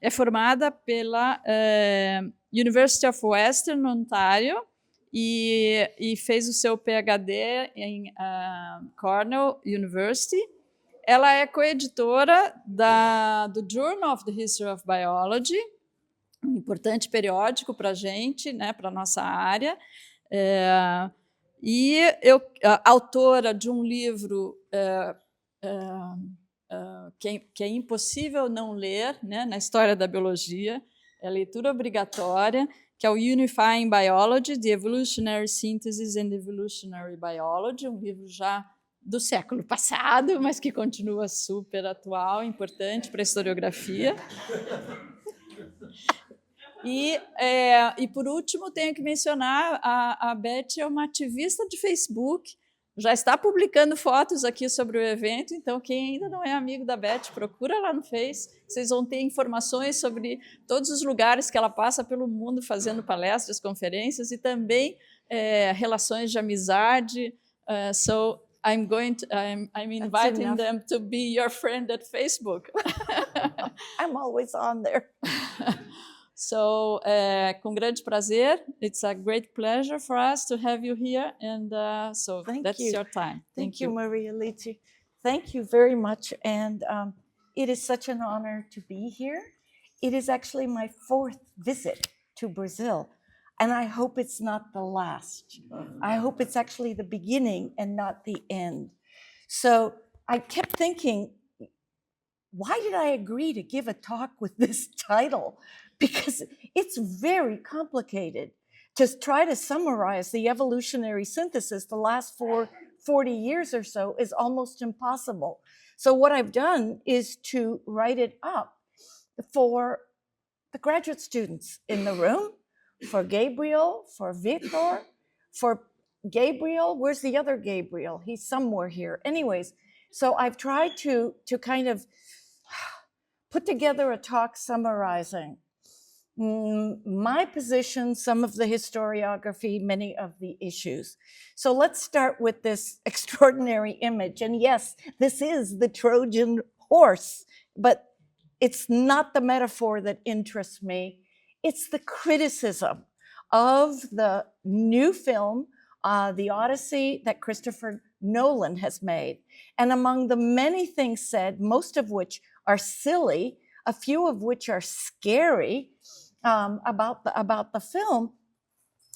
é formada pela University of Western Ontario e fez o seu PhD em Cornell University. Ela é coeditora do Journal of the History of Biology, um importante periódico para a gente, né, para a nossa área, e autora de um livro que é impossível não ler, né, na história da biologia, é leitura obrigatória, que é o Unifying Biology, The Evolutionary Synthesis and Evolutionary Biology, um livro já do século passado, mas que continua super atual, importante para a historiografia. E por último, tenho que mencionar, a Betty é uma ativista de Facebook, já está publicando fotos aqui sobre o evento, então quem ainda não é amigo da Betty, procura lá no Face, vocês vão ter informações sobre todos os lugares que ela passa pelo mundo fazendo palestras, conferências e também relações de amizade. So I'm inviting them to be your friend at Facebook. I'm always on there. So, com grande prazer, it's a great pleasure for us to have you here, and so that's your time. Thank you, Maria Litti. Thank you very much, and it is such an honor to be here. It is actually my 4th visit to Brazil, and I hope it's not the last. I hope it's actually the beginning and not the end. So I kept thinking, why did I agree to give a talk with this title? Because it's very complicated to try to summarize the evolutionary synthesis the last 40 years or so is almost impossible. So what I've done is to write it up for the graduate students in the room, for Gabriel, for Victor, for Gabriel. Where's the other Gabriel? He's somewhere here. Anyways, so I've tried to kind of put together a talk summarizing my position, some of the historiography, many of the issues. So let's start with this extraordinary image. And yes, this is the Trojan horse, but it's not the metaphor that interests me. It's the criticism of the new film, The Odyssey, that Christopher Nolan has made. And among the many things said, most of which are silly, a few of which are scary, about the film,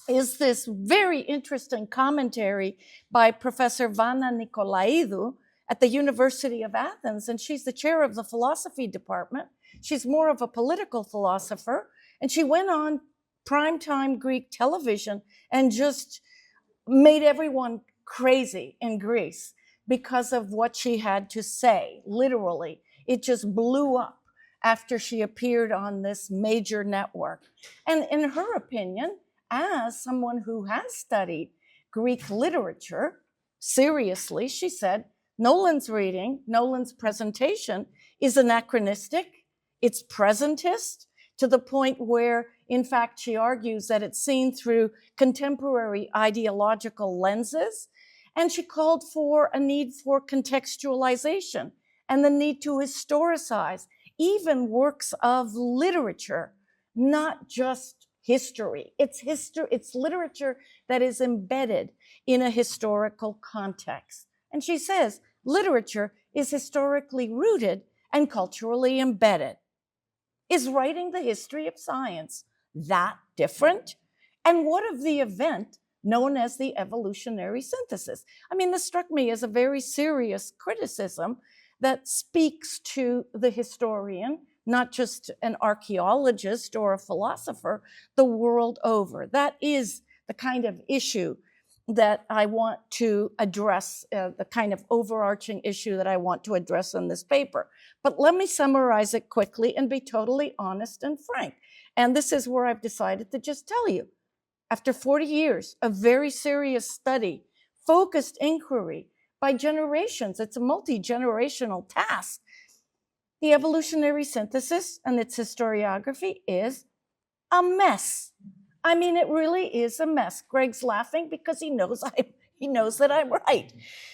is this very interesting commentary by Professor Vana Nicolaidou at the University of Athens, and she's the chair of the philosophy department. She's more of a political philosopher, and she went on primetime Greek television and just made everyone crazy in Greece because of what she had to say. Literally, it just blew up after she appeared on this major network. And in her opinion, as someone who has studied Greek literature seriously, she said, Nolan's reading, Nolan's presentation is anachronistic, it's presentist, to the point where, in fact, she argues that it's seen through contemporary ideological lenses, and she called for a need for contextualization and the need to historicize even works of literature, not just history. It's literature that is embedded in a historical context. And she says, literature is historically rooted and culturally embedded. Is writing the history of science that different? And what of the event known as the evolutionary synthesis? I mean, this struck me as a very serious criticism that speaks to the historian, not just an archaeologist or a philosopher, the world over. That is the kind of issue that I want to address, the kind of overarching issue that I want to address in this paper. But let me summarize it quickly and be totally honest and frank. And this is where I've decided to just tell you, after 40 years of very serious study, focused inquiry, by generations, it's a multi-generational task. The evolutionary synthesis and its historiography is a mess. I mean, it really is a mess. Greg's laughing because he knows that I'm right.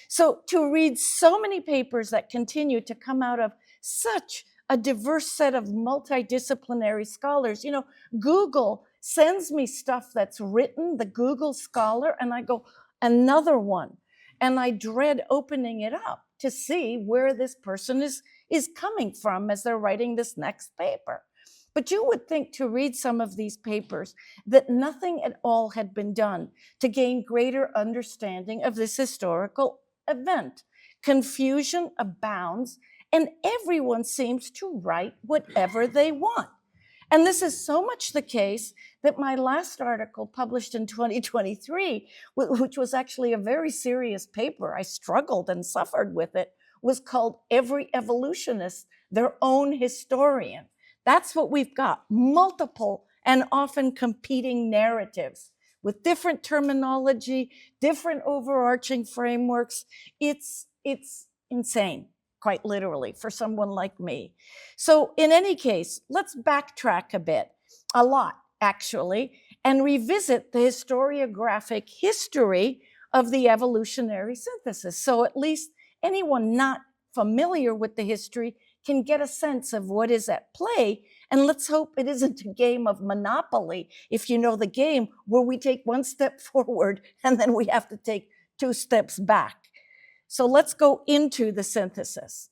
So to read so many papers that continue to come out of such a diverse set of multidisciplinary scholars. You know, Google sends me stuff that's written, the Google Scholar, and I go, another one. And I dread opening it up to see where this person is coming from as they're writing this next paper. But you would think, to read some of these papers, that nothing at all had been done to gain greater understanding of this historical event. Confusion abounds, and everyone seems to write whatever they want. And this is so much the case that my last article, published in 2023, which was actually a very serious paper, I struggled and suffered with it, was called Every Evolutionist Their Own Historian. That's what we've got, multiple and often competing narratives with different terminology, different overarching frameworks. It's insane, quite literally, for someone like me. So in any case, let's backtrack a lot actually, and revisit the historiographic history of the evolutionary synthesis. So at least anyone not familiar with the history can get a sense of what is at play. And let's hope it isn't a game of Monopoly, if you know the game, where we take one step forward and then we have to take 2 steps back. So let's go into the synthesis.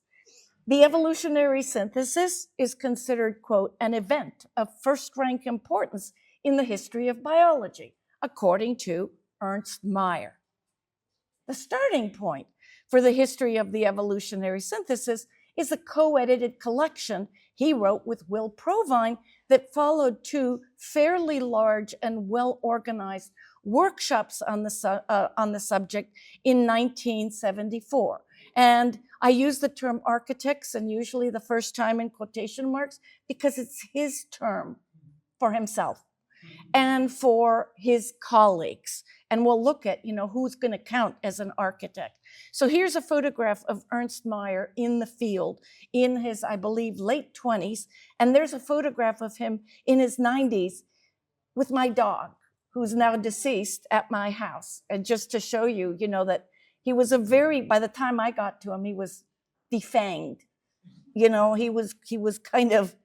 The evolutionary synthesis is considered, quote, an event of first-rank importance in the history of biology, according to Ernst Mayr. The starting point for the history of the evolutionary synthesis is a co-edited collection he wrote with Will Provine that followed 2 fairly large and well-organized workshops on the subject in 1974. And I use the term architects, and usually the first time in quotation marks, because it's his term for himself and for his colleagues. And we'll look at, who's going to count as an architect. So here's a photograph of Ernst Mayr in the field in his, I believe, late 20s. And there's a photograph of him in his 90s with my dog, who's now deceased, at my house. And just to show you, that he was by the time I got to him, he was defanged. He was kind of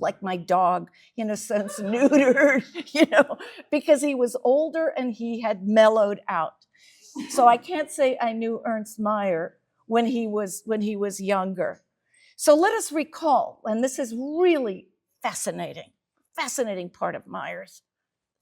like my dog, in a sense, neutered, because he was older and he had mellowed out. So I can't say I knew Ernst Mayr when he was younger. So let us recall, and this is really fascinating part of Mayr's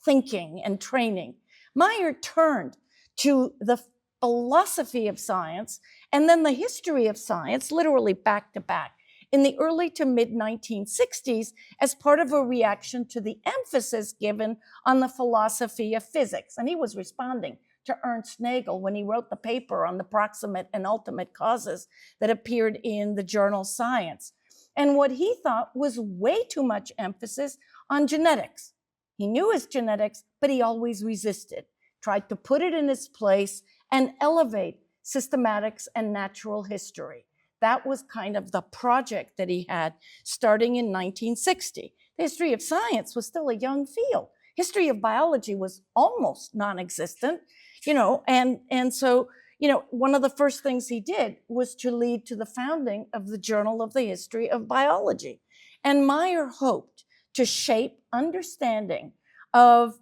thinking and training. Mayr turned to the philosophy of science and then the history of science, literally back to back, in the early to mid-1960s as part of a reaction to the emphasis given on the philosophy of physics. And he was responding to Ernst Nagel when he wrote the paper on the proximate and ultimate causes that appeared in the journal Science. And what he thought was way too much emphasis on genetics. He knew his genetics, but he always resisted, tried to put it in its place and elevate systematics and natural history. That was kind of the project that he had starting in 1960. The history of science was still a young field. History of biology was almost non-existent, and so, one of the first things he did was to lead to the founding of the Journal of the History of Biology. And Mayr hoped to shape understanding of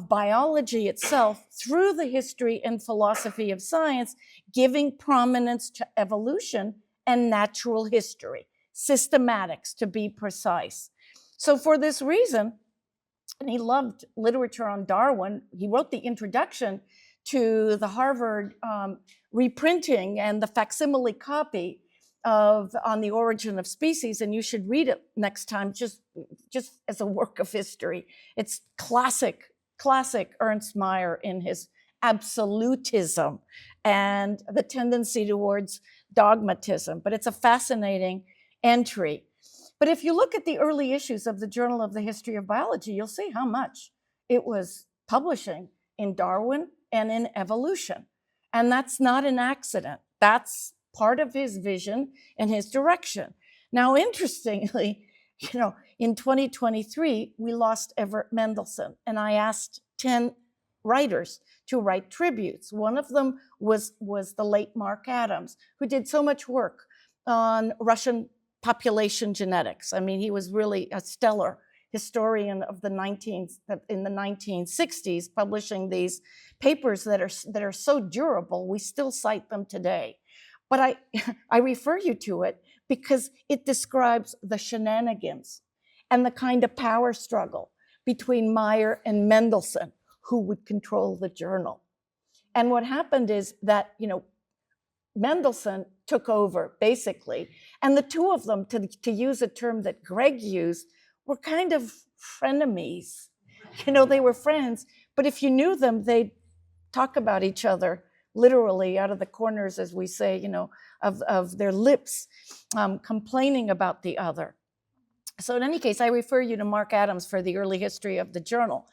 biology itself through the history and philosophy of science, giving prominence to evolution and natural history, systematics to be precise. So for this reason, and he loved literature on Darwin, he wrote the introduction to the Harvard reprinting and the facsimile copy on the origin of species, and you should read it next time, just as a work of history. It's classic Ernst Mayr in his absolutism and the tendency towards dogmatism, but it's a fascinating entry. But if you look at the early issues of the Journal of the History of Biology, you'll see how much it was publishing in Darwin and in evolution. And that's not an accident. That's part of his vision and his direction. Now, interestingly, in 2023, we lost Everett Mendelsohn, and I asked 10 writers to write tributes. One of them was the late Mark Adams, who did so much work on Russian population genetics. I mean, he was really a stellar historian of in the 1960s, publishing these papers that are so durable, we still cite them today. But I refer you to it because it describes the shenanigans and the kind of power struggle between Meyer and Mendelssohn, who would control the journal. And what happened is that, Mendelssohn took over, basically, and the two of them, to use a term that Greg used, were kind of frenemies. They were friends, but if you knew them, they'd talk about each other literally out of the corners, as we say, of their lips, complaining about the other. So in any case, I refer you to Mark Adams for the early history of the journal.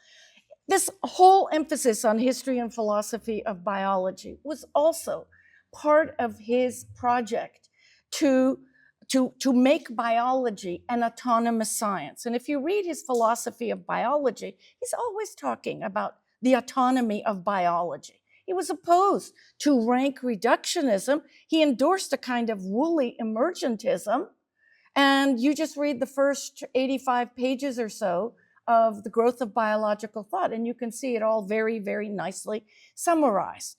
This whole emphasis on history and philosophy of biology was also part of his project to make biology an autonomous science. And if you read his philosophy of biology, he's always talking about the autonomy of biology. He was opposed to rank reductionism. He endorsed a kind of woolly emergentism. And you just read the first 85 pages or so of The Growth of Biological Thought, and you can see it all very, very nicely summarized.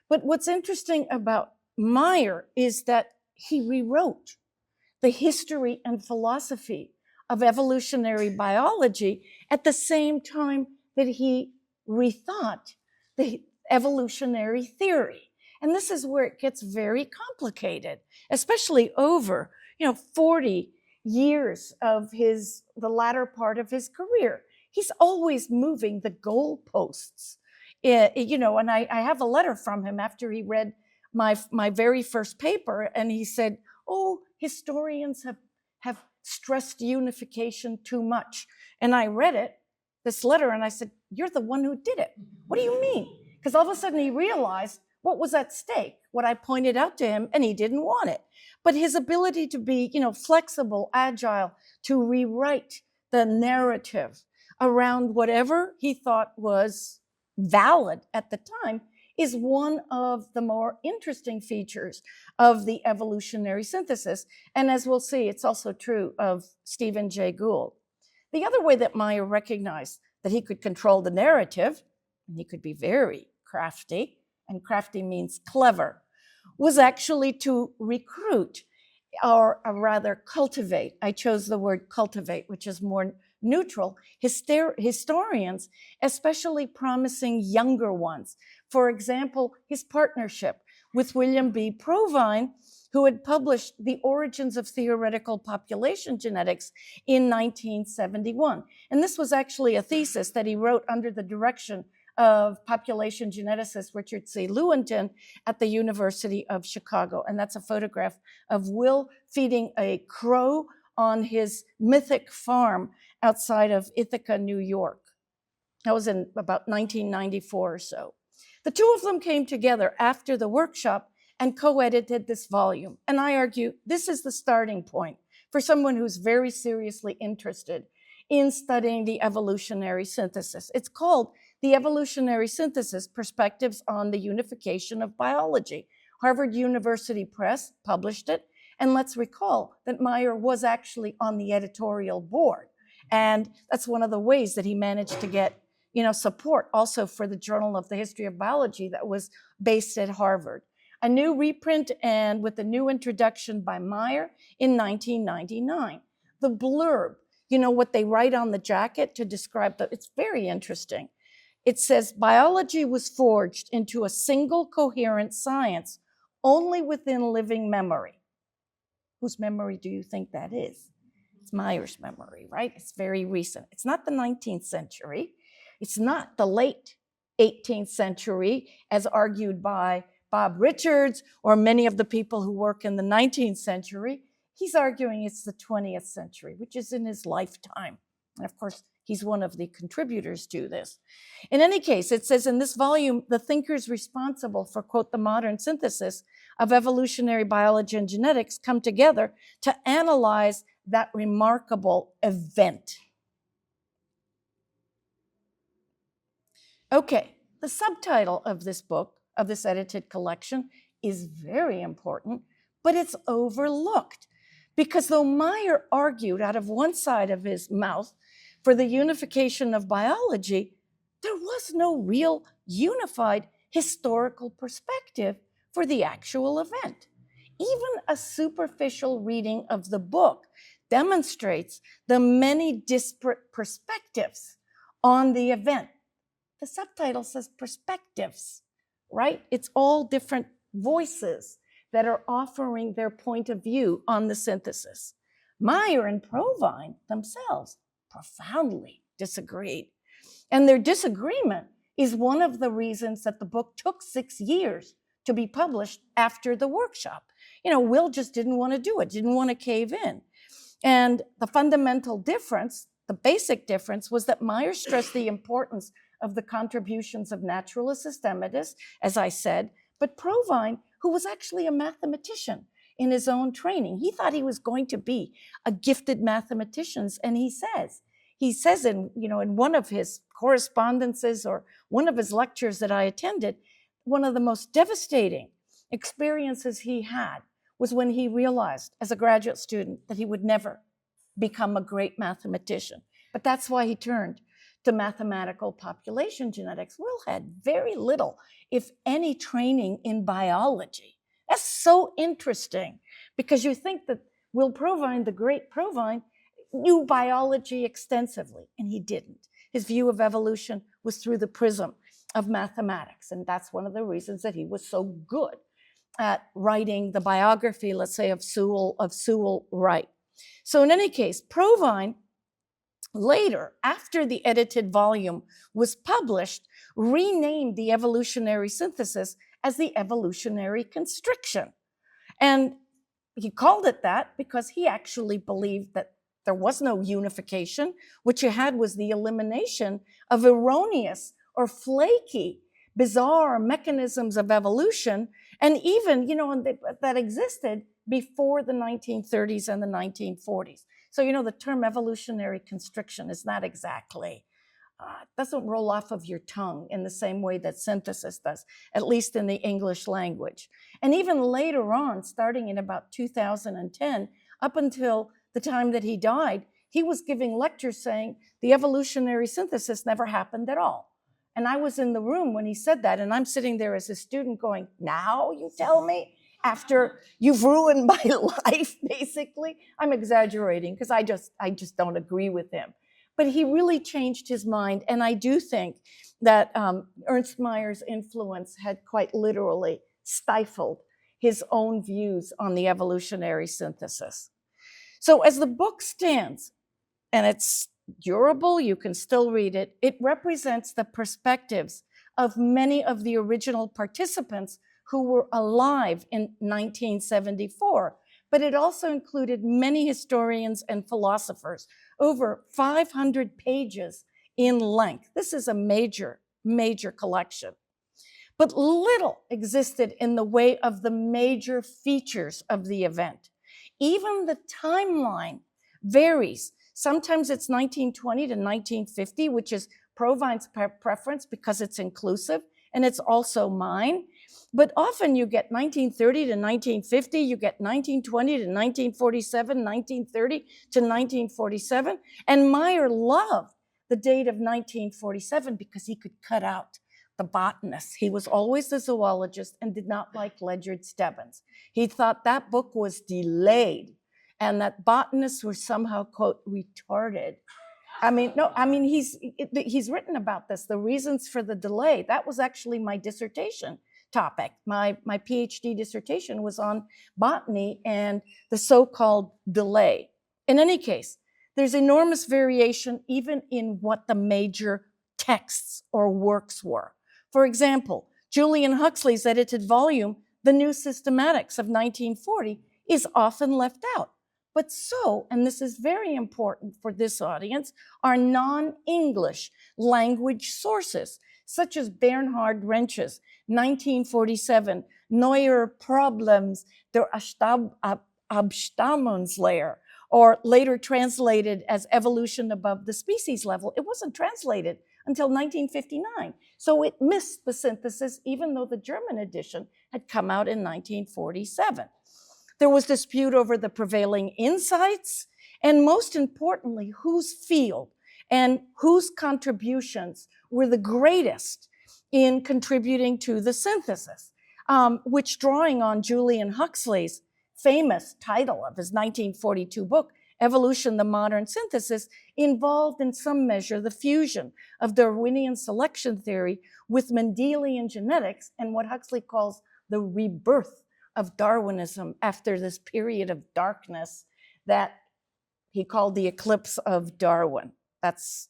But what's interesting about Meyer is that he rewrote the history and philosophy of evolutionary biology at the same time that he rethought the evolutionary theory. And this is where it gets very complicated, especially over 40 years of the latter part of his career. He's always moving the goalposts. And I have a letter from him after he read my very first paper, and he said, "Oh, historians have stressed unification too much." And I read this letter, and I said, "You're the one who did it. What do you mean?" Because all of a sudden he realized what was at stake, what I pointed out to him, and he didn't want it. But his ability to be, flexible, agile, to rewrite the narrative around whatever he thought was valid at the time is one of the more interesting features of the evolutionary synthesis. And as we'll see, it's also true of Stephen Jay Gould. The other way that Meyer recognized that he could control the narrative, and he could be very crafty, and crafty means clever, was actually to recruit, or rather cultivate. I chose the word cultivate, which is more neutral, historians, especially promising younger ones. For example, his partnership with William B. Provine, who had published The Origins of Theoretical Population Genetics in 1971. And this was actually a thesis that he wrote under the direction of population geneticist Richard C. Lewontin at the University of Chicago. And that's a photograph of Will feeding a crow on his mythic farm outside of Ithaca, New York. That was in about 1994 or so. The two of them came together after the workshop and co-edited this volume. And I argue this is the starting point for someone who's very seriously interested in studying the evolutionary synthesis. It's called The Evolutionary Synthesis: Perspectives on the Unification of Biology. Harvard University Press published it. And let's recall that Meyer was actually on the editorial board. And that's one of the ways that he managed to get, support also for the Journal of the History of Biology that was based at Harvard. A new reprint and with a new introduction by Meyer in 1999. The blurb, what they write on the jacket to describe it's very interesting. It says, biology was forged into a single coherent science only within living memory. Whose memory do you think that is? It's Meyer's memory, right? It's very recent. It's not the 19th century. It's not the late 18th century, as argued by Bob Richards or many of the people who work in the 19th century. He's arguing it's the 20th century, which is in his lifetime. And of course, he's one of the contributors to this. In any case, it says in this volume, the thinkers responsible for, quote, the modern synthesis of evolutionary biology and genetics come together to analyze that remarkable event. Okay, the subtitle of this book, of this edited collection, is very important, but it's overlooked Because though Meyer argued out of one side of his mouth for the unification of biology, there was no real unified historical perspective for the actual event. Even a superficial reading of the book demonstrates the many disparate perspectives on the event. The subtitle says perspectives, right? It's all different voices that are offering their point of view on the synthesis. Meyer and Provine themselves profoundly disagreed. And their disagreement is one of the reasons that the book took 6 years to be published after the workshop. You know, Will just didn't want to do it, didn't want to cave in. And the fundamental difference, the basic difference, was that Meyer stressed the importance of the contributions of naturalist systematists, as I said, but Provine, who was actually a mathematician in his own training, he thought he was going to be a gifted mathematician, and he says in one of his correspondences or one of his lectures that I attended, one of the most devastating experiences he had was when he realized as a graduate student that he would never become a great mathematician. But that's why he turned to mathematical population genetics. Will had very little, if any, training in biology. That's so interesting because you think that Will Provine, the great Provine, knew biology extensively, and he didn't. His view of evolution was through the prism of mathematics, and that's one of the reasons that he was so good at writing the biography, let's say, of Sewell Wright. So in any case, Provine later, after the edited volume was published, renamed the evolutionary synthesis as the evolutionary constriction. And he called it that because he actually believed that there was no unification. What you had was the elimination of erroneous or flaky, bizarre mechanisms of evolution, and even, that existed before the 1930s and the 1940s. So, the term evolutionary constriction is not exactly, doesn't roll off of your tongue in the same way that synthesis does, at least in the English language. And even later on, starting in about 2010, up until the time that he died, he was giving lectures saying the evolutionary synthesis never happened at all. And I was in the room when he said that, and I'm sitting there as a student going, now you tell me? After you've ruined my life, basically. I'm exaggerating because I just don't agree with him. But he really changed his mind, and I do think that Ernst Mayer's influence had quite literally stifled his own views on the evolutionary synthesis. So as the book stands, and it's durable, you can still read it, it represents the perspectives of many of the original participants who were alive in 1974, but it also included many historians and philosophers, over 500 pages in length. This is a major, major collection. But little existed in the way of the major features of the event. Even the timeline varies. Sometimes it's 1920 to 1950, which is Provine's preference because it's inclusive, and it's also mine. But often you get 1930 to 1950, you get 1920 to 1947, 1930 to 1947. And Meyer loved the date of 1947 because he could cut out the botanists. He was always the zoologist and did not like Ledyard Stebbins. He thought that book was delayed and that botanists were somehow, quote, retarded. He's written about this, the reasons for the delay. That was actually my dissertation topic. My PhD dissertation was on botany and the so-called delay. In any case, there's enormous variation even in what the major texts or works were. For example, Julian Huxley's edited volume, The New Systematics of 1940, is often left out. But so, and this is very important for this audience, are non-English language sources, such as Bernhard Rensch's 1947 Neue Problems der Abstammungslehre, or later translated as Evolution Above the Species Level. It wasn't translated until 1959. So it missed the synthesis, even though the German edition had come out in 1947. There was dispute over the prevailing insights, and most importantly, whose field and whose contributions were the greatest in contributing to the synthesis, which, drawing on Julian Huxley's famous title of his 1942 book, Evolution, the Modern Synthesis, involved in some measure the fusion of Darwinian selection theory with Mendelian genetics and what Huxley calls the rebirth of Darwinism after this period of darkness that he called the eclipse of Darwin. That's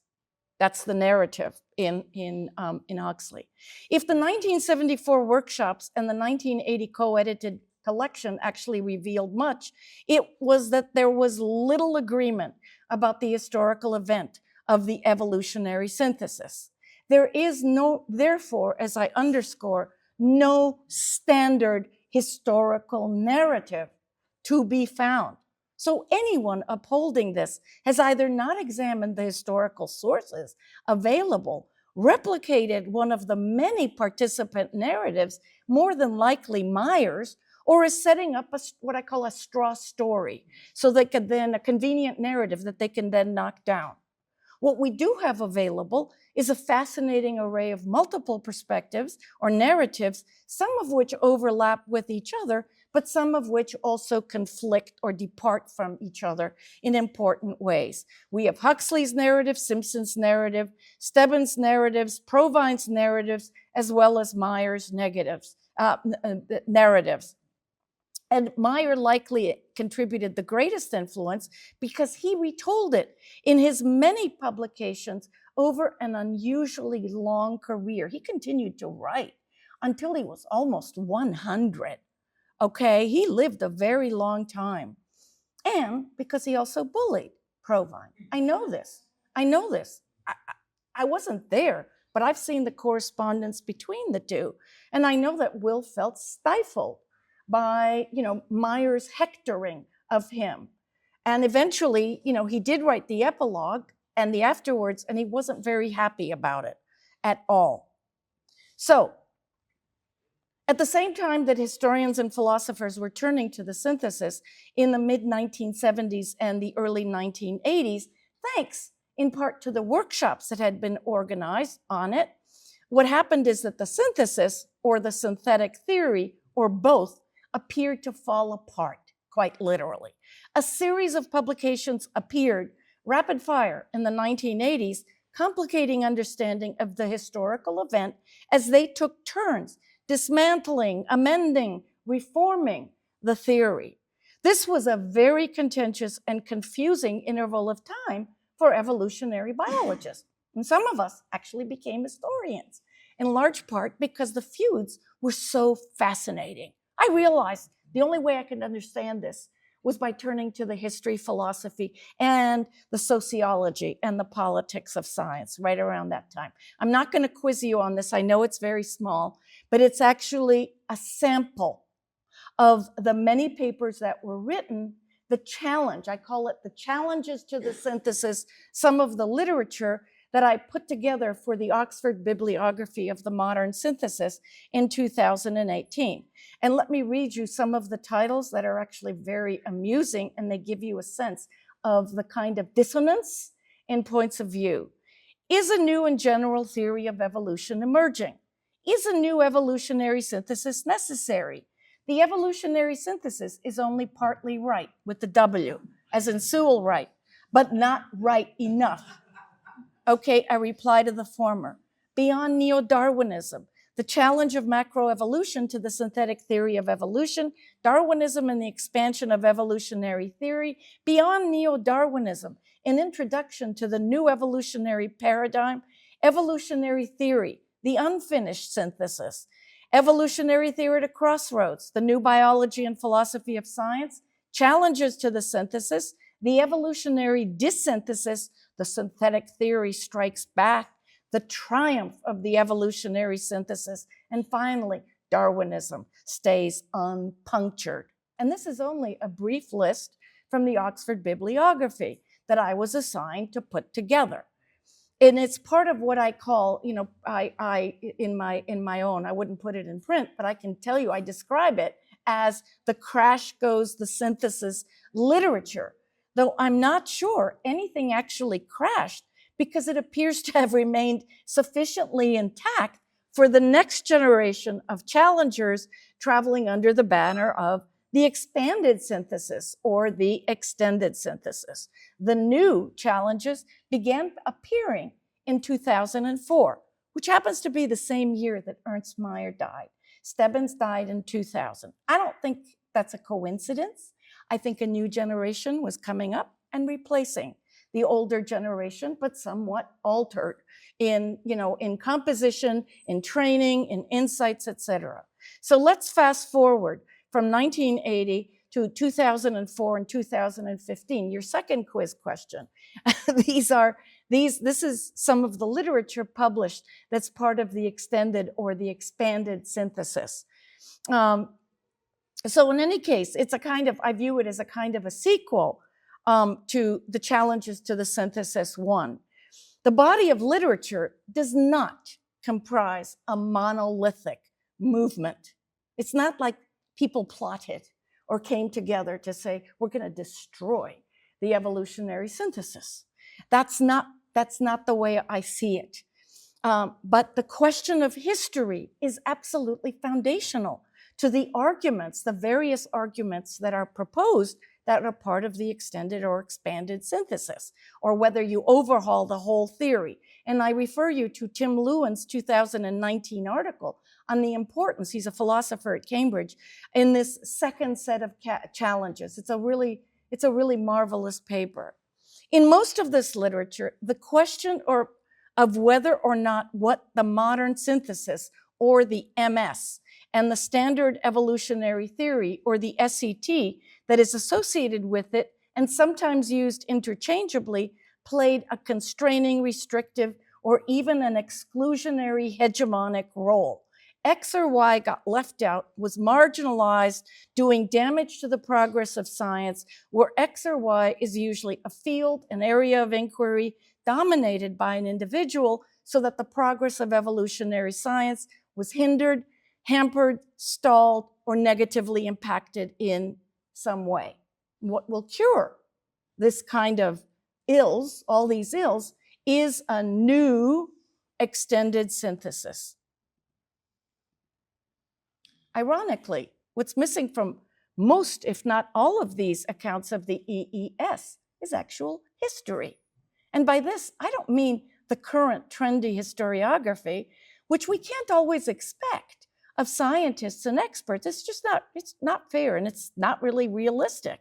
the narrative in Huxley. If the 1974 workshops and the 1980 co-edited collection actually revealed much, it was that there was little agreement about the historical event of the evolutionary synthesis. There is therefore, as I underscore, no standard historical narrative to be found. So anyone upholding this has either not examined the historical sources available, replicated one of the many participant narratives, more than likely Myers, or is setting up what I call a straw story, so they could then, a convenient narrative that they can then knock down. What we do have available is a fascinating array of multiple perspectives or narratives, some of which overlap with each other, but some of which also conflict or depart from each other in important ways. We have Huxley's narrative, Simpson's narrative, Stebbins' narratives, Provine's narratives, as well as Myers' narratives. And Meyer likely contributed the greatest influence because he retold it in his many publications over an unusually long career. He continued to write until he was almost 100. Okay, he lived a very long time. And because he also bullied Provine. I know this. I wasn't there, but I've seen the correspondence between the two. And I know that Will felt stifled by, Meyer's hectoring of him. And eventually, he did write the epilogue and the afterwards, and he wasn't very happy about it at all. So, at the same time that historians and philosophers were turning to the synthesis in the mid-1970s and the early 1980s, thanks in part to the workshops that had been organized on it, what happened is that the synthesis, or the synthetic theory, or both, appeared to fall apart, quite literally. A series of publications appeared rapid fire in the 1980s, complicating understanding of the historical event as they took turns, dismantling, amending, reforming the theory. This was a very contentious and confusing interval of time for evolutionary biologists. And some of us actually became historians, in large part because the feuds were so fascinating. I realized the only way I could understand this was by turning to the history, philosophy, and the sociology and the politics of science right around that time. I'm not going to quiz you on this. I know it's very small, but it's actually a sample of the many papers that were written. The challenge, I call it the challenges to the synthesis, some of the literature that I put together for the Oxford Bibliography of the Modern Synthesis in 2018. And let me read you some of the titles that are actually very amusing, and they give you a sense of the kind of dissonance in points of view. Is a new and general theory of evolution emerging? Is a new evolutionary synthesis necessary? The evolutionary synthesis is only partly right, with the W, as in Sewell right, but not right enough. Okay, I reply to the former. Beyond neo-Darwinism, the challenge of macroevolution to the synthetic theory of evolution, Darwinism and the expansion of evolutionary theory, beyond neo-Darwinism, an introduction to the new evolutionary paradigm, evolutionary theory, the unfinished synthesis, evolutionary theory at a crossroads, the new biology and philosophy of science, challenges to the synthesis, the evolutionary dissynthesis, the synthetic theory strikes back, the triumph of the evolutionary synthesis, and finally, Darwinism stays unpunctured. And this is only a brief list from the Oxford Bibliography that I was assigned to put together. And it's part of what I call, in my own, I wouldn't put it in print, but I can tell you, I describe it as the crash goes the synthesis literature, though I'm not sure anything actually crashed, because it appears to have remained sufficiently intact for the next generation of challengers traveling under the banner of the expanded synthesis or the extended synthesis. The new challenges began appearing in 2004, which happens to be the same year that Ernst Mayr died. Stebbins died in 2000. I don't think that's a coincidence. I think a new generation was coming up and replacing the older generation, but somewhat altered in composition, in training, in insights, etc. So let's fast forward from 1980 to 2004 and 2015. Your second quiz question. This is some of the literature published that's part of the extended or the expanded synthesis. So in any case, I view it as a kind of a sequel to the challenges to the synthesis one. The body of literature does not comprise a monolithic movement. It's not like people plotted or came together to say, we're going to destroy the evolutionary synthesis. That's not the way I see it. But the question of history is absolutely foundational to the arguments, the various arguments that are proposed that are part of the extended or expanded synthesis, or whether you overhaul the whole theory. And I refer you to Tim Lewin's 2019 article on the importance, he's a philosopher at Cambridge, in this second set of challenges. It's a really marvelous paper. In most of this literature, the question of whether or not what the modern synthesis or the MS and the standard evolutionary theory or the SET that is associated with it and sometimes used interchangeably played a constraining, restrictive, or even an exclusionary hegemonic role. X or Y got left out, was marginalized, doing damage to the progress of science, where X or Y is usually a field, an area of inquiry dominated by an individual, so that the progress of evolutionary science was hindered, hampered, stalled, or negatively impacted in some way. What will cure this kind of ills, all these ills, is a new extended synthesis. Ironically, what's missing from most, if not all of these accounts of the EES is actual history. And by this, I don't mean the current trendy historiography, which we can't always expect of scientists and experts. It's not fair, and it's not really realistic.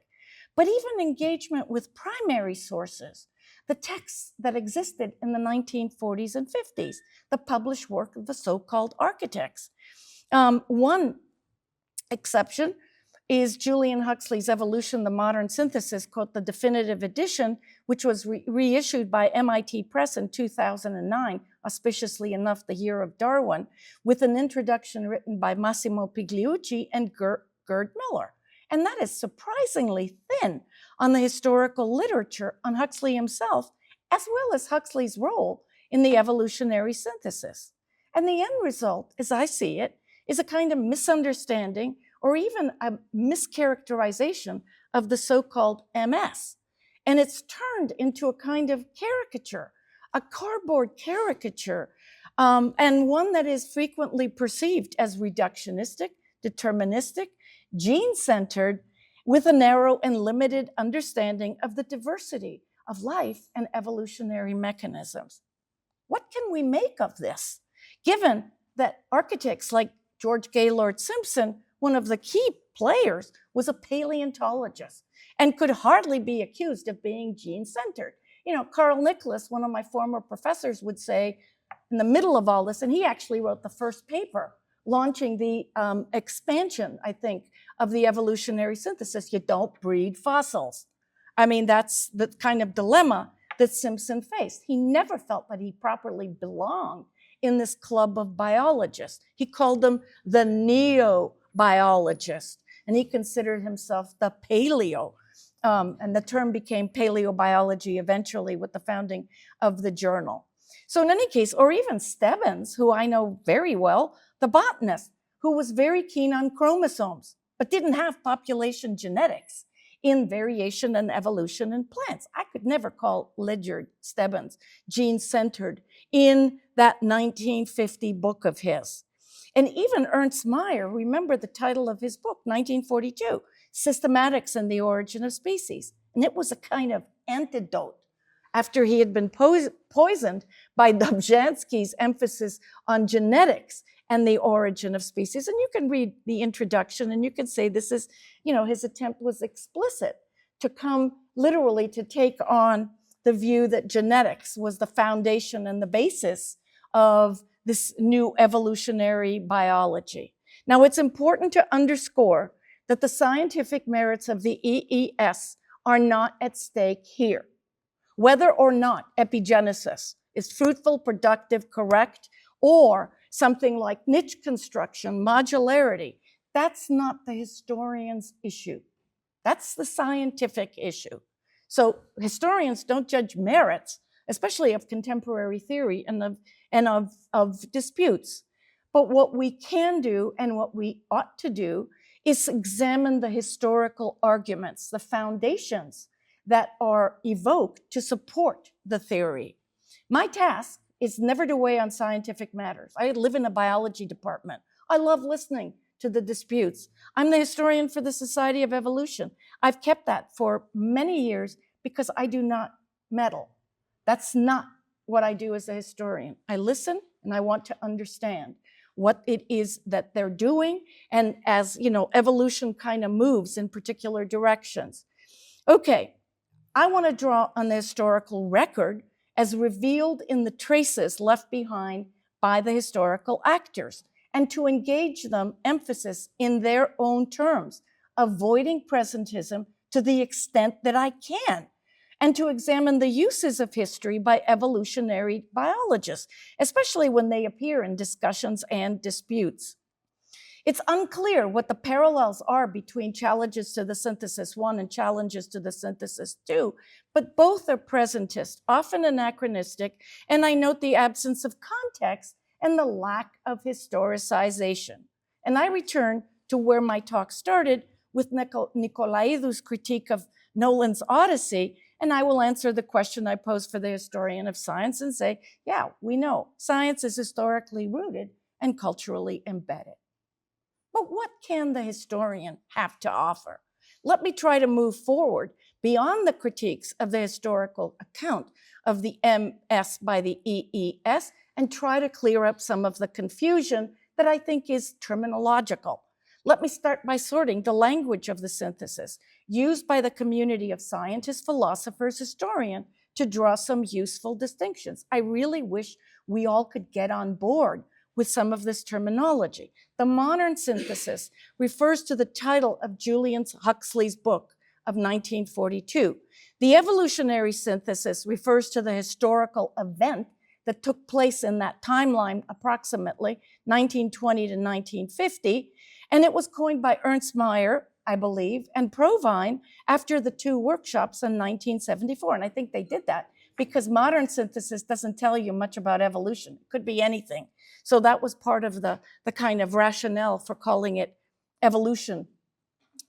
But even engagement with primary sources, the texts that existed in the 1940s and 50s, the published work of the so-called architects. One exception is Julian Huxley's Evolution, the Modern Synthesis, quote, the definitive edition, which was reissued by MIT Press in 2009, auspiciously enough, the year of Darwin, with an introduction written by Massimo Pigliucci and Gerd Miller. And that is surprisingly thin on the historical literature on Huxley himself, as well as Huxley's role in the evolutionary synthesis. And the end result, as I see it, is a kind of misunderstanding or even a mischaracterization of the so-called MS. And it's turned into a kind of caricature, a cardboard caricature, and one that is frequently perceived as reductionistic, deterministic, gene-centered, with a narrow and limited understanding of the diversity of life and evolutionary mechanisms. What can we make of this, given that architects like George Gaylord Simpson, one of the key players, was a paleontologist and could hardly be accused of being gene-centered? You know, Carl Nicholas, one of my former professors, would say in the middle of all this, and he actually wrote the first paper launching the expansion, I think, of the evolutionary synthesis. You don't breed fossils. I mean, that's the kind of dilemma that Simpson faced. He never felt that he properly belonged in this club of biologists. He called them the neo-biologists, and he considered himself the paleo. And the term became paleobiology eventually with the founding of the journal. So in any case, or even Stebbins, who I know very well, the botanist, who was very keen on chromosomes, but didn't have population genetics in variation and evolution in plants. I could never call Ledyard Stebbins gene-centered in that 1950 book of his. And even Ernst Mayr, remember the title of his book, 1942, Systematics and the Origin of Species. And it was a kind of antidote after he had been poisoned by Dobzhansky's emphasis on genetics and the origin of species. And you can read the introduction and you can say this is, his attempt was explicit to come literally to take on the view that genetics was the foundation and the basis of this new evolutionary biology. Now, it's important to underscore that the scientific merits of the EES are not at stake here. Whether or not epigenesis is fruitful, productive, correct, or something like niche construction, modularity, that's not the historian's issue. That's the scientific issue. So historians don't judge merits, especially of contemporary theory and of disputes. But what we can do and what we ought to do is examine the historical arguments, the foundations that are evoked to support the theory. My task is never to weigh on scientific matters. I live in a biology department. I love listening to the disputes. I'm the historian for the Society of Evolution. I've kept that for many years because I do not meddle. That's not what I do as a historian. I listen and I want to understand what it is that they're doing, and as evolution kind of moves in particular directions. Okay, I want to draw on the historical record as revealed in the traces left behind by the historical actors, and to engage them emphasis in their own terms, avoiding presentism to the extent that I can, and to examine the uses of history by evolutionary biologists, especially when they appear in discussions and disputes. It's unclear what the parallels are between challenges to the synthesis 1 and challenges to the synthesis 2, but both are presentist, often anachronistic, and I note the absence of context and the lack of historicization. And I return to where my talk started with Nicolaidou's critique of Nolan's Odyssey, and I will answer the question I posed for the historian of science and say, yeah, we know science is historically rooted and culturally embedded. But what can the historian have to offer? Let me try to move forward beyond the critiques of the historical account of the MS by the EES and try to clear up some of the confusion that I think is terminological. Let me start by sorting the language of the synthesis used by the community of scientists, philosophers, historians to draw some useful distinctions. I really wish we all could get on board with some of this terminology. The modern synthesis refers to the title of Julian Huxley's book of 1942. The evolutionary synthesis refers to the historical event that took place in that timeline, approximately 1920 to 1950, and it was coined by Ernst Mayr, I believe, and Provine after the two workshops in 1974. And I think they did that because modern synthesis doesn't tell you much about evolution. It could be anything. So that was part of the kind of rationale for calling it evolution,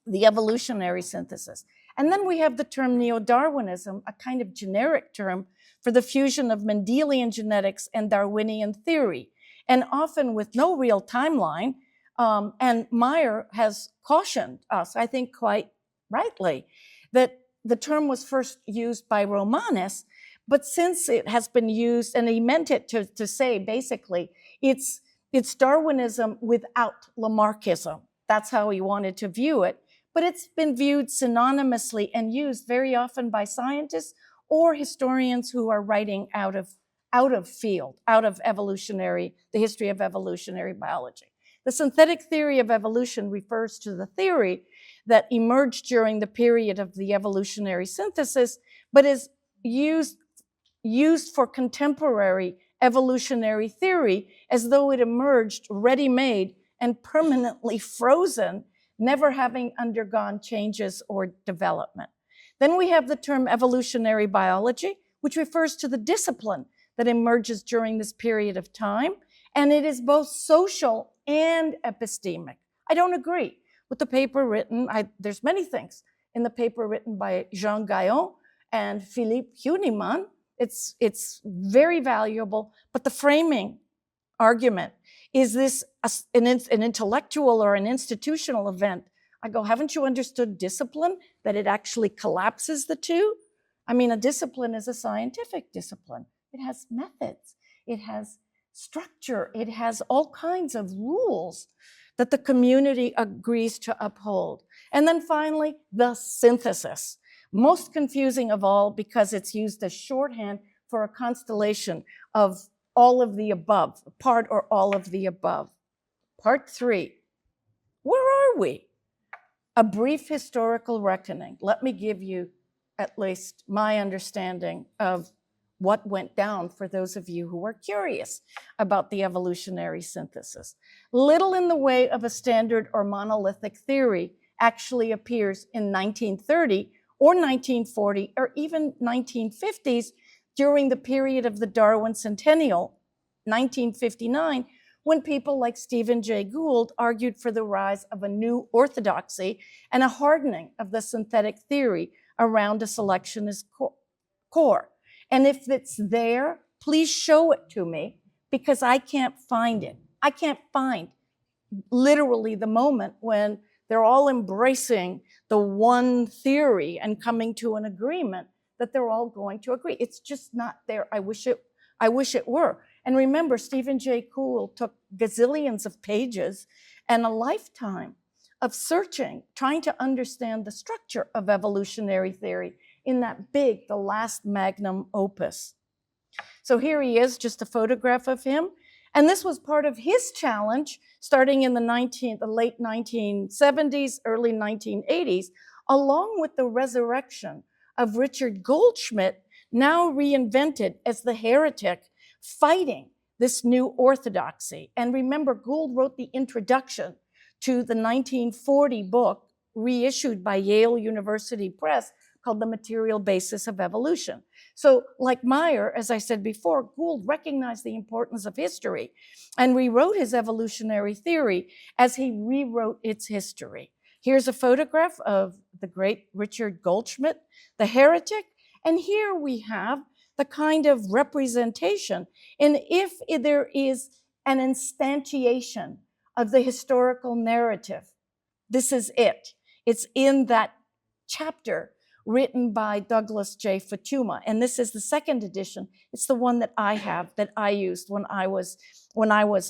the evolutionary synthesis. And then we have the term neo-Darwinism, a kind of generic term for the fusion of Mendelian genetics and Darwinian theory, and often with no real timeline. And Mayr has cautioned us, I think quite rightly, that the term was first used by Romanes, but since it has been used, and he meant it to say basically, it's Darwinism without Lamarckism. That's how he wanted to view it. But it's been viewed synonymously and used very often by scientists or historians who are writing out of evolutionary, the history of evolutionary biology. The synthetic theory of evolution refers to the theory that emerged during the period of the evolutionary synthesis, but is used for contemporary evolutionary theory as though it emerged ready-made and permanently frozen, never having undergone changes or development. Then we have the term evolutionary biology, which refers to the discipline that emerges during this period of time, and it is both social and epistemic. I don't agree with the paper written, there's many things in the paper written by Jean Gaillon and Philippe Huniman. It's very valuable, but the framing argument, is this an intellectual or an institutional event? I go, haven't you understood discipline, that it actually collapses the two? I mean, a discipline is a scientific discipline. It has methods, it has structure, it has all kinds of rules that the community agrees to uphold. And then finally, the synthesis. Most confusing of all because it's used as shorthand for a constellation of all of the above, part or all of the above. Part 3, where are we? A brief historical reckoning. Let me give you at least my understanding of what went down for those of you who are curious about the evolutionary synthesis. Little in the way of a standard or monolithic theory actually appears in 1930 or 1940 or even 1950s during the period of the Darwin Centennial, 1959, when people like Stephen Jay Gould argued for the rise of a new orthodoxy and a hardening of the synthetic theory around a selectionist core. And if it's there, please show it to me, because I can't find it. I can't find literally the moment when they're all embracing the one theory and coming to an agreement that they're all going to agree. It's just not there. I wish it were. And remember, Stephen Jay Gould took gazillions of pages and a lifetime of searching, trying to understand the structure of evolutionary theory in that big, the last magnum opus. So here he is, just a photograph of him. And this was part of his challenge starting in the late 1970s, early 1980s, along with the resurrection of Richard Goldschmidt, now reinvented as the heretic, fighting this new orthodoxy. And remember, Gould wrote the introduction to the 1940 book reissued by Yale University Press called The Material Basis of Evolution. So like Meyer, as I said before, Gould recognized the importance of history and rewrote his evolutionary theory as he rewrote its history. Here's a photograph of the great Richard Goldschmidt, the heretic, and here we have the kind of representation. And if there is an instantiation of the historical narrative, this is it. It's in that chapter written by Douglas J. Fatuma. And this is the second edition. It's the one that I have, that I used when I was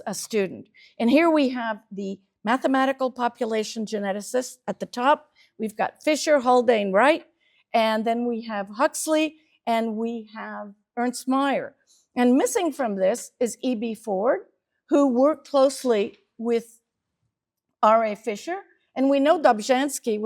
a student. And here we have the mathematical population geneticist at the top. We've got Fisher, Haldane, Wright, and then we have Huxley, and we have Ernst Mayr. And missing from this is E.B. Ford, who worked closely with R.A. Fisher. And we know Dobzhansky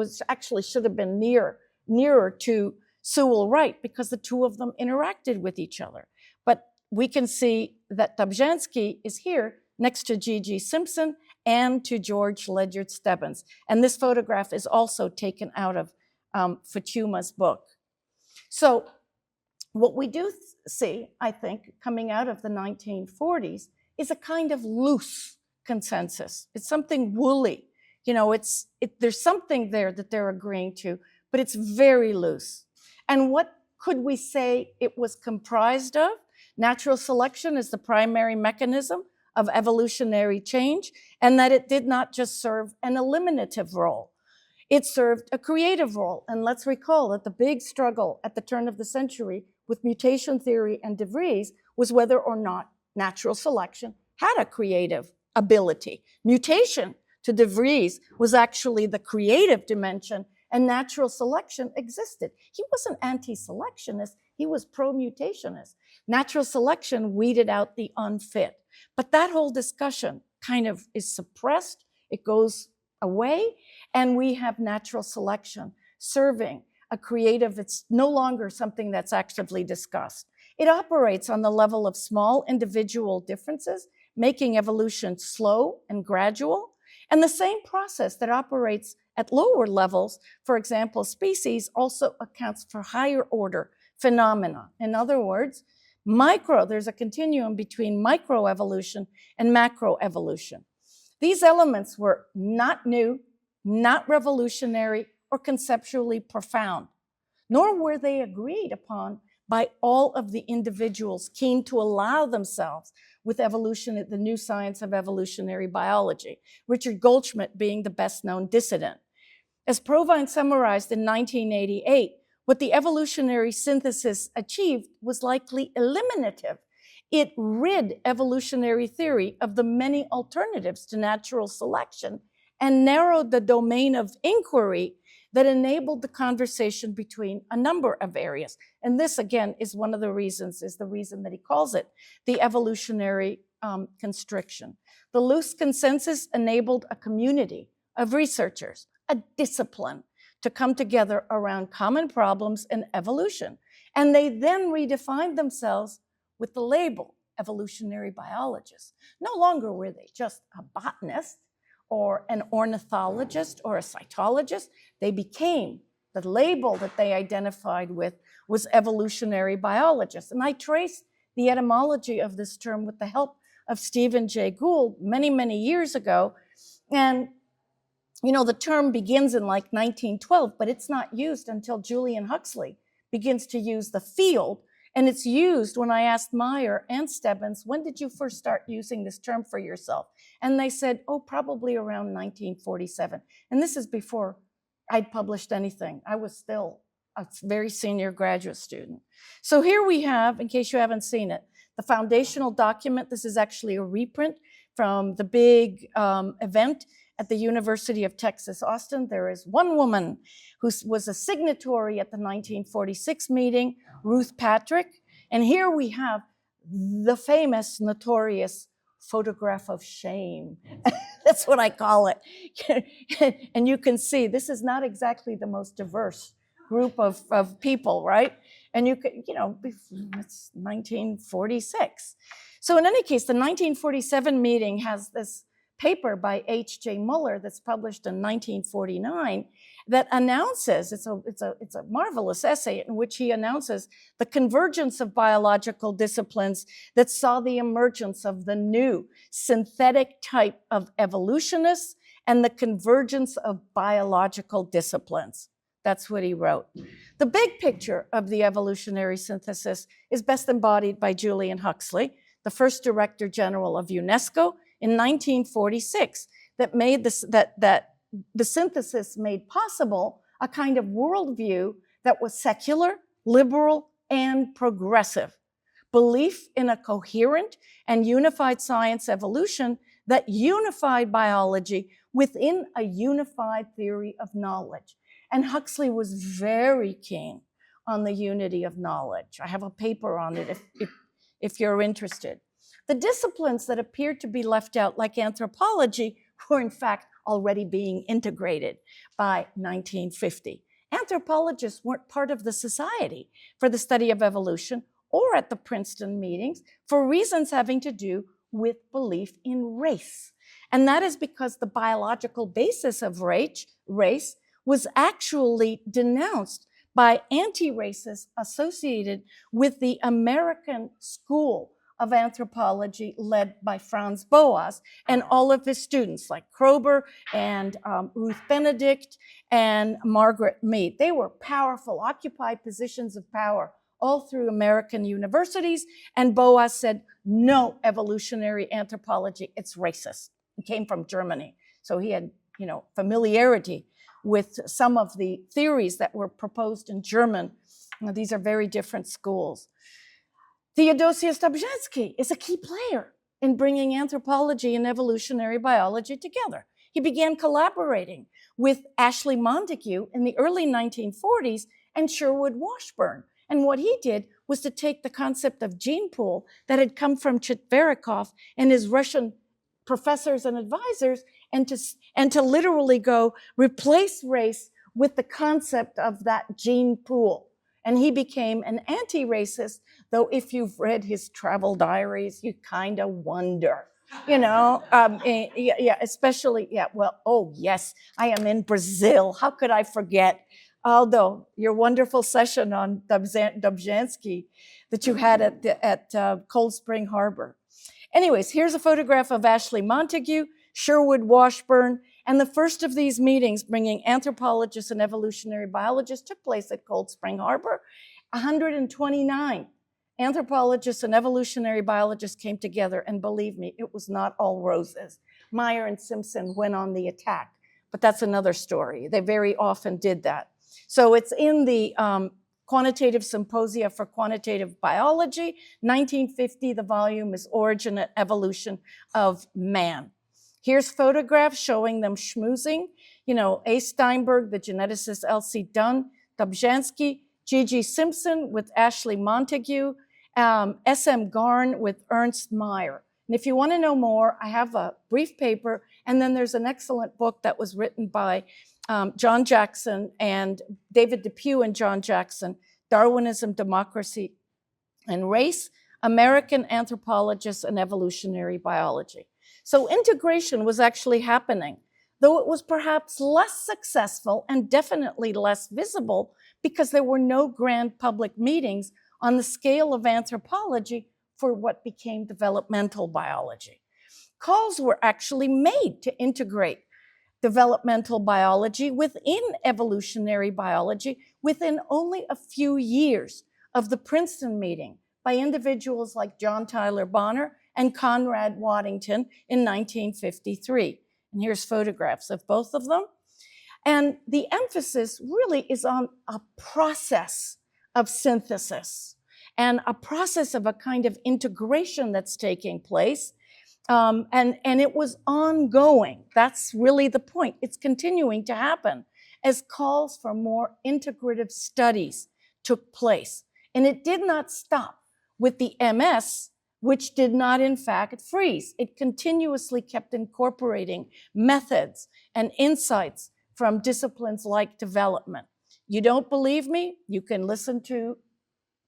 should have been nearer to Sewell Wright because the two of them interacted with each other. But we can see that Dobzhansky is here next to G.G. Simpson and to George Ledyard Stebbins. And this photograph is also taken out of Fatuma's book. So what we do see, I think, coming out of the 1940s is a kind of loose consensus. It's something woolly. You know, there's something there that they're agreeing to, but it's very loose. And what could we say it was comprised of? Natural selection is the primary mechanism of evolutionary change, and that it did not just serve an eliminative role. It served a creative role. And let's recall that the big struggle at the turn of the century with mutation theory and de Vries was whether or not natural selection had a creative ability. Mutation, to de Vries, was actually the creative dimension, and natural selection existed. He wasn't anti-selectionist, he was pro-mutationist. Natural selection weeded out the unfit. But that whole discussion kind of is suppressed, it goes away, and we have natural selection serving a creative, it's no longer something that's actively discussed. It operates on the level of small individual differences, making evolution slow and gradual. And the same process that operates at lower levels, for example, species, also accounts for higher order phenomena. In other words, there's a continuum between microevolution and macroevolution. These elements were not new, not revolutionary or conceptually profound, nor were they agreed upon by all of the individuals keen to allow themselves with evolution, the new science of evolutionary biology, Richard Goldschmidt being the best known dissident. As Provine summarized in 1988, what the evolutionary synthesis achieved was likely eliminative. It rid evolutionary theory of the many alternatives to natural selection and narrowed the domain of inquiry that enabled the conversation between a number of areas. And this, again, is one of the reasons, is the reason that he calls it the evolutionary constriction. The loose consensus enabled a community of researchers, a discipline, to come together around common problems in evolution. And they then redefined themselves with the label evolutionary biologists. No longer were they just a botanist or an ornithologist or a cytologist. They became, the label that they identified with was evolutionary biologists. And I traced the etymology of this term with the help of Stephen Jay Gould many, many years ago. And you know, the term begins in like 1912, but it's not used until Julian Huxley begins to use the field. And it's used when I asked Meyer and Stebbins, when did you first start using this term for yourself? And they said, oh, probably around 1947. And this is before I'd published anything. I was still a very senior graduate student. So here we have, in case you haven't seen it, the foundational document. This is actually a reprint from the big event at the University of Texas, Austin. There is one woman who was a signatory at the 1946 meeting, Ruth Patrick. And here we have the famous, notorious photograph of shame. That's what I call it. And you can see this is not exactly the most diverse group of people, right? And you can, you know, it's 1946. So in any case, the 1947 meeting has this paper by H.J. Muller that's published in 1949 that announces, it's a marvelous essay in which he announces the convergence of biological disciplines that saw the emergence of the new synthetic type of evolutionists and the convergence of biological disciplines. That's what he wrote. The big picture of the evolutionary synthesis is best embodied by Julian Huxley, the first Director General of UNESCO, in 1946, that made this, that the synthesis made possible a kind of worldview that was secular, liberal, and progressive. Belief in a coherent and unified science evolution that unified biology within a unified theory of knowledge. And Huxley was very keen on the unity of knowledge. I have a paper on it if you're interested. The disciplines that appeared to be left out, like anthropology, were in fact already being integrated by 1950. Anthropologists weren't part of the Society for the Study of Evolution or at the Princeton meetings for reasons having to do with belief in race. And that is because the biological basis of race was actually denounced by anti-racists associated with the American School of Anthropology led by Franz Boas and all of his students like Kroeber and Ruth Benedict and Margaret Mead. They were powerful, occupied positions of power all through American universities. And Boas said, no evolutionary anthropology, it's racist. He came from Germany. So he had, you know, familiarity with some of the theories that were proposed in German. Now, these are very different schools. Theodosius Dobzhansky is a key player in bringing anthropology and evolutionary biology together. He began collaborating with Ashley Montagu in the early 1940s and Sherwood Washburn. And what he did was to take the concept of gene pool that had come from Chitverikov and his Russian professors and advisors and to literally go replace race with the concept of that gene pool. And he became an anti-racist, though if you've read his travel diaries, you kind of wonder, you know, especially, well, oh yes, I am in Brazil. How could I forget? Although your wonderful session on Dobzhansky that you had at Cold Spring Harbor. Anyways, here's a photograph of Ashley Montagu, Sherwood Washburn, And the first of these meetings bringing anthropologists and evolutionary biologists took place at Cold Spring Harbor. 129 anthropologists and evolutionary biologists came together, and believe me, it was not all roses. Meyer and Simpson went on the attack, but that's another story. They very often did that. So it's in the Quantitative Symposia for Quantitative Biology, 1950. The volume is Origin and Evolution of Man. Here's photographs showing them schmoozing. You know, A. Steinberg, the geneticist Elsie Dunn, Dobzhansky, G.G. Simpson with Ashley Montague, S.M. Garn with Ernst Mayr. And if you want to know more, I have a brief paper, and then there's an excellent book that was written by John Jackson and David Depew and John Jackson, Darwinism, Democracy, and Race, American Anthropologists and Evolutionary Biology. So integration was actually happening, though it was perhaps less successful and definitely less visible because there were no grand public meetings on the scale of anthropology for what became developmental biology. Calls were actually made to integrate developmental biology within evolutionary biology within only a few years of the Princeton meeting by individuals like John Tyler Bonner and Conrad Waddington in 1953. And here's photographs of both of them. And the emphasis really is on a process of synthesis and a process of a kind of integration that's taking place. And it was ongoing. That's really the point. It's continuing to happen as calls for more integrative studies took place. And it did not stop with the MS, which did not in fact freeze. It continuously kept incorporating methods and insights from disciplines like development. You don't believe me? You can listen to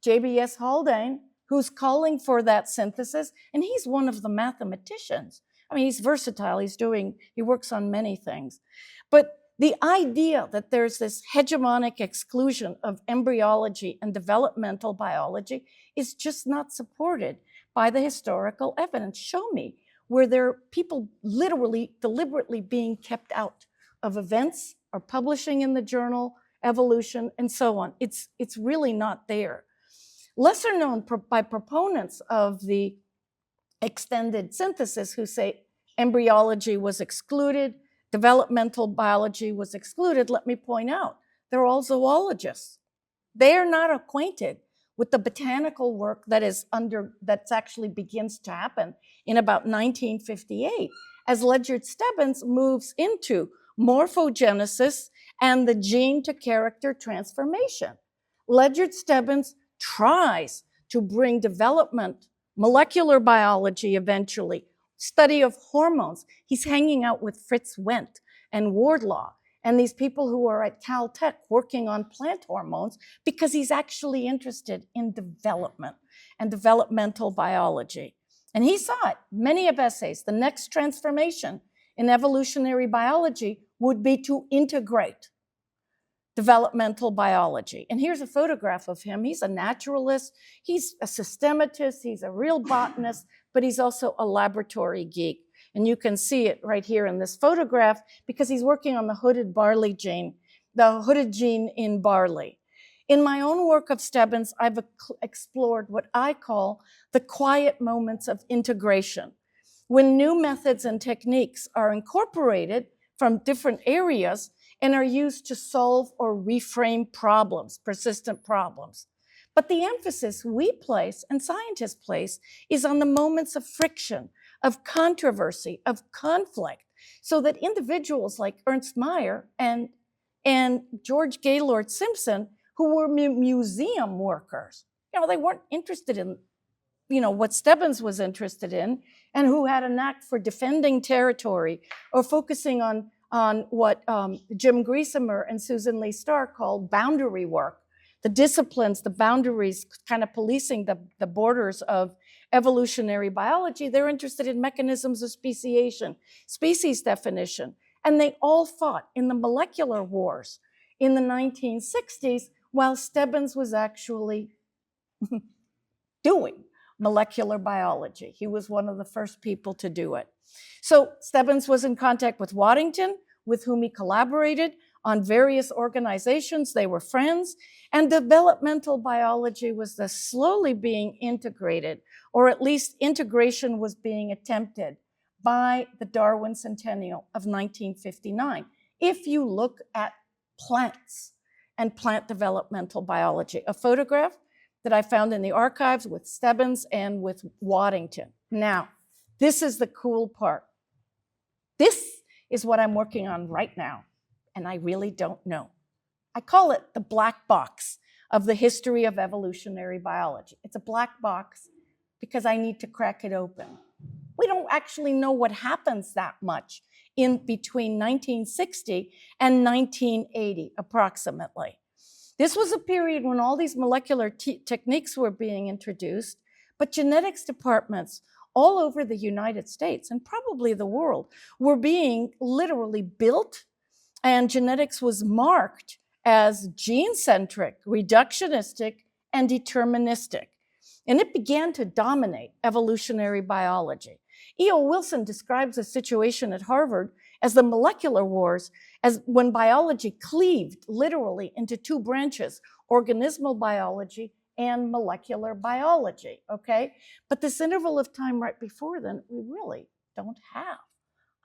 JBS Haldane, who's calling for that synthesis, and he's one of the mathematicians. I mean, he's versatile, he works on many things. But the idea that there's this hegemonic exclusion of embryology and developmental biology is just not supported by the historical evidence. Show me where there are people literally, deliberately being kept out of events or publishing in the journal, Evolution, and so on. It's really not there. Lesser known by proponents of the extended synthesis who say embryology was excluded, developmental biology was excluded, let me point out, they're all zoologists. They are not acquainted with the botanical work that actually begins to happen in about 1958 as Ledyard Stebbins moves into morphogenesis and the gene to character transformation. Ledyard Stebbins tries to bring development, molecular biology eventually, study of hormones. He's hanging out with Fritz Wendt and Wardlaw and these people who are at Caltech working on plant hormones because he's actually interested in development and developmental biology. And he saw it, many of essays. The next transformation in evolutionary biology would be to integrate developmental biology. And here's a photograph of him. He's a naturalist, he's a systematist, he's a real botanist, but he's also a laboratory geek. And you can see it right here in this photograph because he's working on the hooded barley gene, the hooded gene in barley. In my own work of Stebbins, I've explored what I call the quiet moments of integration, when new methods and techniques are incorporated from different areas and are used to solve or reframe problems, persistent problems. But the emphasis we place and scientists place is on the moments of friction, of controversy, of conflict, so that individuals like Ernst Mayr and George Gaylord Simpson, who were museum workers, they weren't interested in what Stebbins was interested in, and who had a knack for defending territory or focusing on what Jim Griesemer and Susan Lee Starr called boundary work, the disciplines, the boundaries, kind of policing the borders of evolutionary biology. They're interested in mechanisms of speciation, species definition, and they all fought in the molecular wars in the 1960s while Stebbins was actually doing molecular biology. He was one of the first people to do it. So Stebbins was in contact with Waddington. with whom he collaborated on various organizations. They were friends, and developmental biology was slowly being integrated, or at least integration was being attempted by the Darwin Centennial of 1959. If you look at plants and plant developmental biology, a photograph that I found in the archives with Stebbins and with Waddington. Now, this is the cool part. This is what I'm working on right now, and I really don't know. I call it the black box of the history of evolutionary biology. It's a black box because I need to crack it open. We don't actually know what happens that much in between 1960 and 1980, approximately. This was a period when all these molecular techniques were being introduced, but genetics departments all over the United States and probably the world were being literally built, and genetics was marked as gene-centric, reductionistic, and deterministic. And it began to dominate evolutionary biology. E.O. Wilson describes a situation at Harvard as the molecular wars, as when biology cleaved literally into two branches, organismal biology and molecular biology, okay? But this interval of time right before then, we really don't have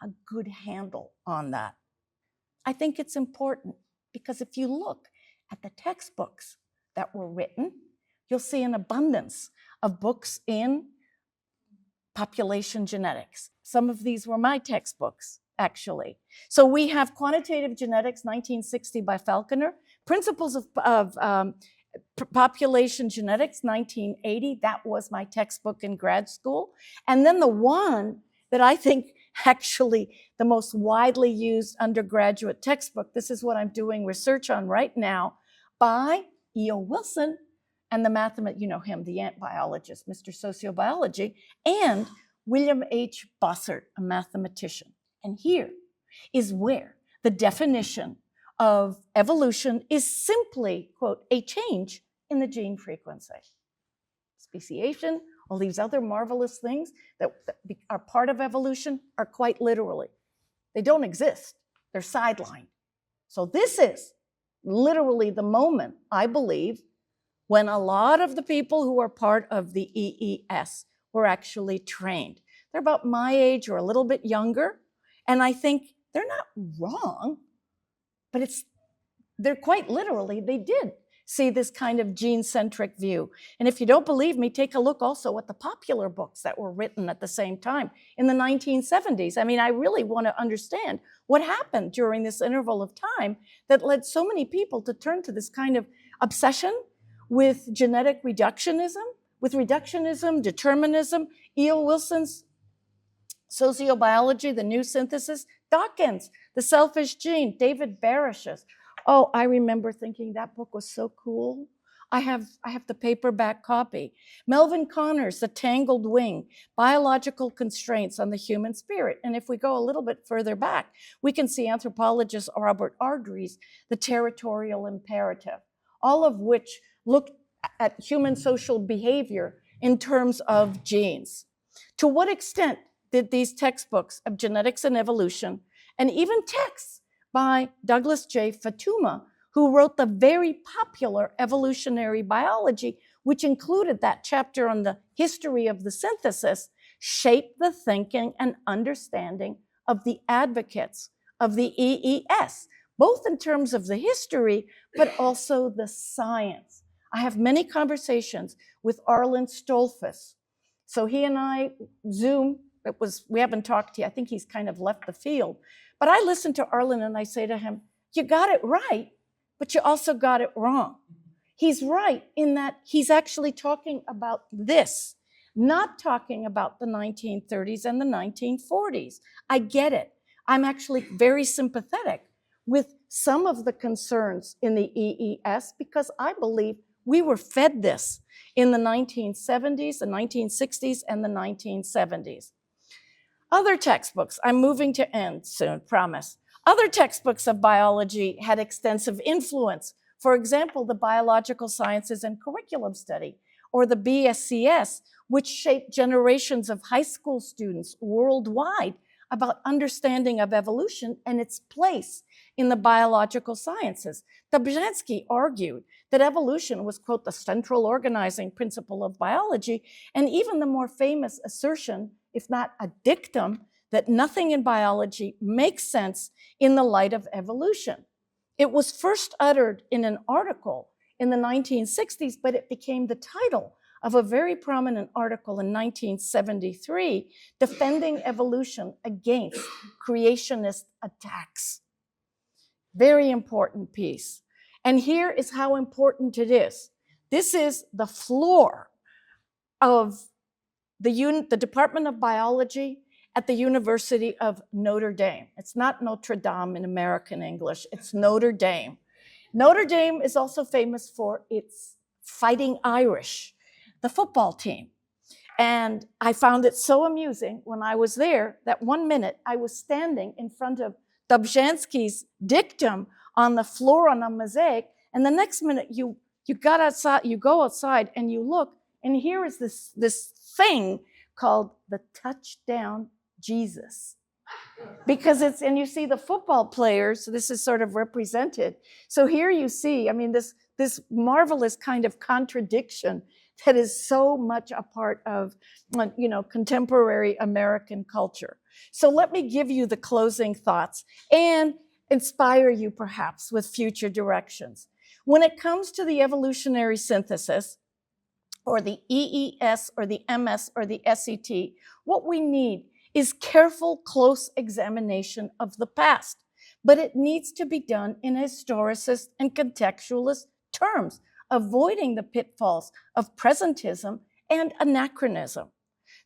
a good handle on that. I think it's important because if you look at the textbooks that were written, you'll see an abundance of books in population genetics. Some of these were my textbooks, actually. So we have Quantitative Genetics, 1960 by Falconer, Principles of Population Genetics, 1980. That was my textbook in grad school. And then the one that I think actually the most widely used undergraduate textbook, this is what I'm doing research on right now, by E.O. Wilson, and the mathematician, you know him, the ant biologist, Mr. Sociobiology, and William H. Bossert, a mathematician. And here is where the definition of evolution is simply, quote, a change in the gene frequency. Speciation, all these other marvelous things that are part of evolution are quite literally, they don't exist. They're sidelined. So this is literally the moment, I believe, when a lot of the people who are part of the EES were actually trained. They're about my age or a little bit younger, and I think they're not wrong, but they're quite literally, they did see this kind of gene-centric view. And if you don't believe me, take a look also at the popular books that were written at the same time in the 1970s. I mean, I really want to understand what happened during this interval of time that led so many people to turn to this kind of obsession with genetic reductionism, determinism, E.O. Wilson's Sociobiology, the New Synthesis, Dawkins, The Selfish Gene, David Barish's. Oh, I remember thinking that book was so cool. I have the paperback copy. Melvin Connor's The Tangled Wing, Biological Constraints on the Human Spirit. And if we go a little bit further back, we can see anthropologist Robert Ardrey's The Territorial Imperative, all of which look at human social behavior in terms of genes. To what extent did these textbooks of genetics and evolution, and even texts by Douglas J. Fatuma, who wrote the very popular Evolutionary Biology, which included that chapter on the history of the synthesis, shape the thinking and understanding of the advocates of the EES, both in terms of the history, but also the science. I have many conversations with Arlen Stolfus. So he and I Zoom, we haven't talked yet, I think he's kind of left the field. But I listen to Arlen and I say to him, you got it right, but you also got it wrong. He's right in that he's actually talking about this, not talking about the 1930s and the 1940s. I get it. I'm actually very sympathetic with some of the concerns in the EES because I believe we were fed this in the 1970s, the 1960s, and the 1970s. Other textbooks, I'm moving to end soon, promise. Other textbooks of biology had extensive influence. For example, the Biological Sciences and Curriculum Study, or the BSCS, which shaped generations of high school students worldwide about understanding of evolution and its place in the biological sciences. Dobzhansky argued that evolution was, quote, the central organizing principle of biology, and even the more famous assertion, if not a dictum, that nothing in biology makes sense in the light of evolution. It was first uttered in an article in the 1960s, but it became the title of a very prominent article in 1973 defending evolution against creationist attacks. Very important piece. And here is how important it is. This is the floor of the Department of Biology at the University of Notre Dame. It's not Notre Dame in American English, it's Notre Dame. Notre Dame is also famous for its Fighting Irish, the football team. And I found it so amusing when I was there that one minute I was standing in front of Dobzhansky's dictum on the floor on a mosaic, and the next minute you got outside, you go outside and you look, and here is this thing called the touchdown Jesus. Because it's, and you see the football players, this is sort of represented. So here you see, I mean, this marvelous kind of contradiction that is so much a part of, you know, contemporary American culture. So let me give you the closing thoughts and inspire you perhaps with future directions. When it comes to the evolutionary synthesis, or the EES, or the MS, or the SET, what we need is careful, close examination of the past, but it needs to be done in historicist and contextualist terms, avoiding the pitfalls of presentism and anachronism.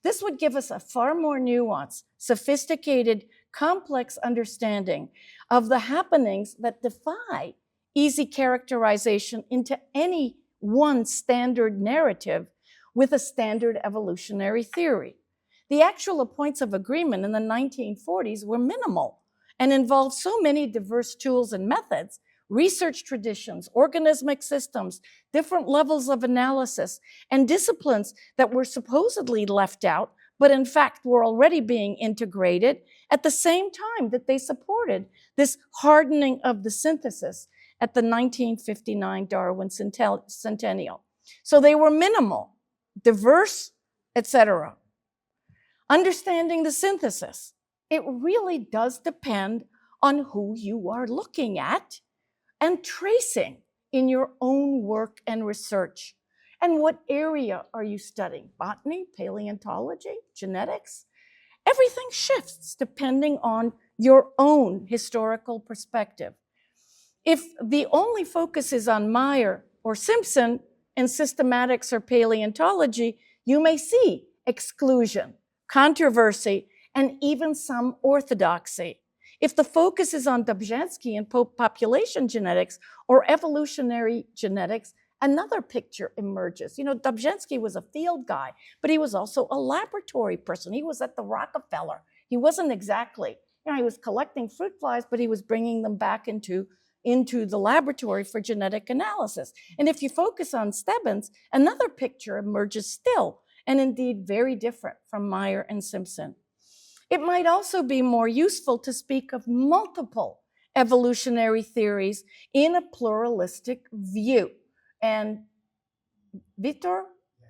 This would give us a far more nuanced, sophisticated, complex understanding of the happenings that defy easy characterization into any one standard narrative with a standard evolutionary theory. The actual points of agreement in the 1940s were minimal and involved so many diverse tools and methods, research traditions, organismic systems, different levels of analysis, and disciplines that were supposedly left out, but in fact were already being integrated at the same time that they supported this hardening of the synthesis at the 1959 Darwin Centennial. So they were minimal, diverse, etc. Understanding the synthesis, it really does depend on who you are looking at and tracing in your own work and research. And what area are you studying? Botany, paleontology, genetics? Everything shifts depending on your own historical perspective. If the only focus is on Meyer or Simpson in systematics or paleontology, you may see exclusion, controversy, and even some orthodoxy. If the focus is on Dobzhansky and population genetics or evolutionary genetics, another picture emerges. You know, Dobzhansky was a field guy, but he was also a laboratory person. He was at the Rockefeller. He wasn't exactly, you know, he was collecting fruit flies, but he was bringing them back into the laboratory for genetic analysis. And if you focus on Stebbins, another picture emerges still, and indeed very different from Meyer and Simpson. It might also be more useful to speak of multiple evolutionary theories in a pluralistic view. And Vitor,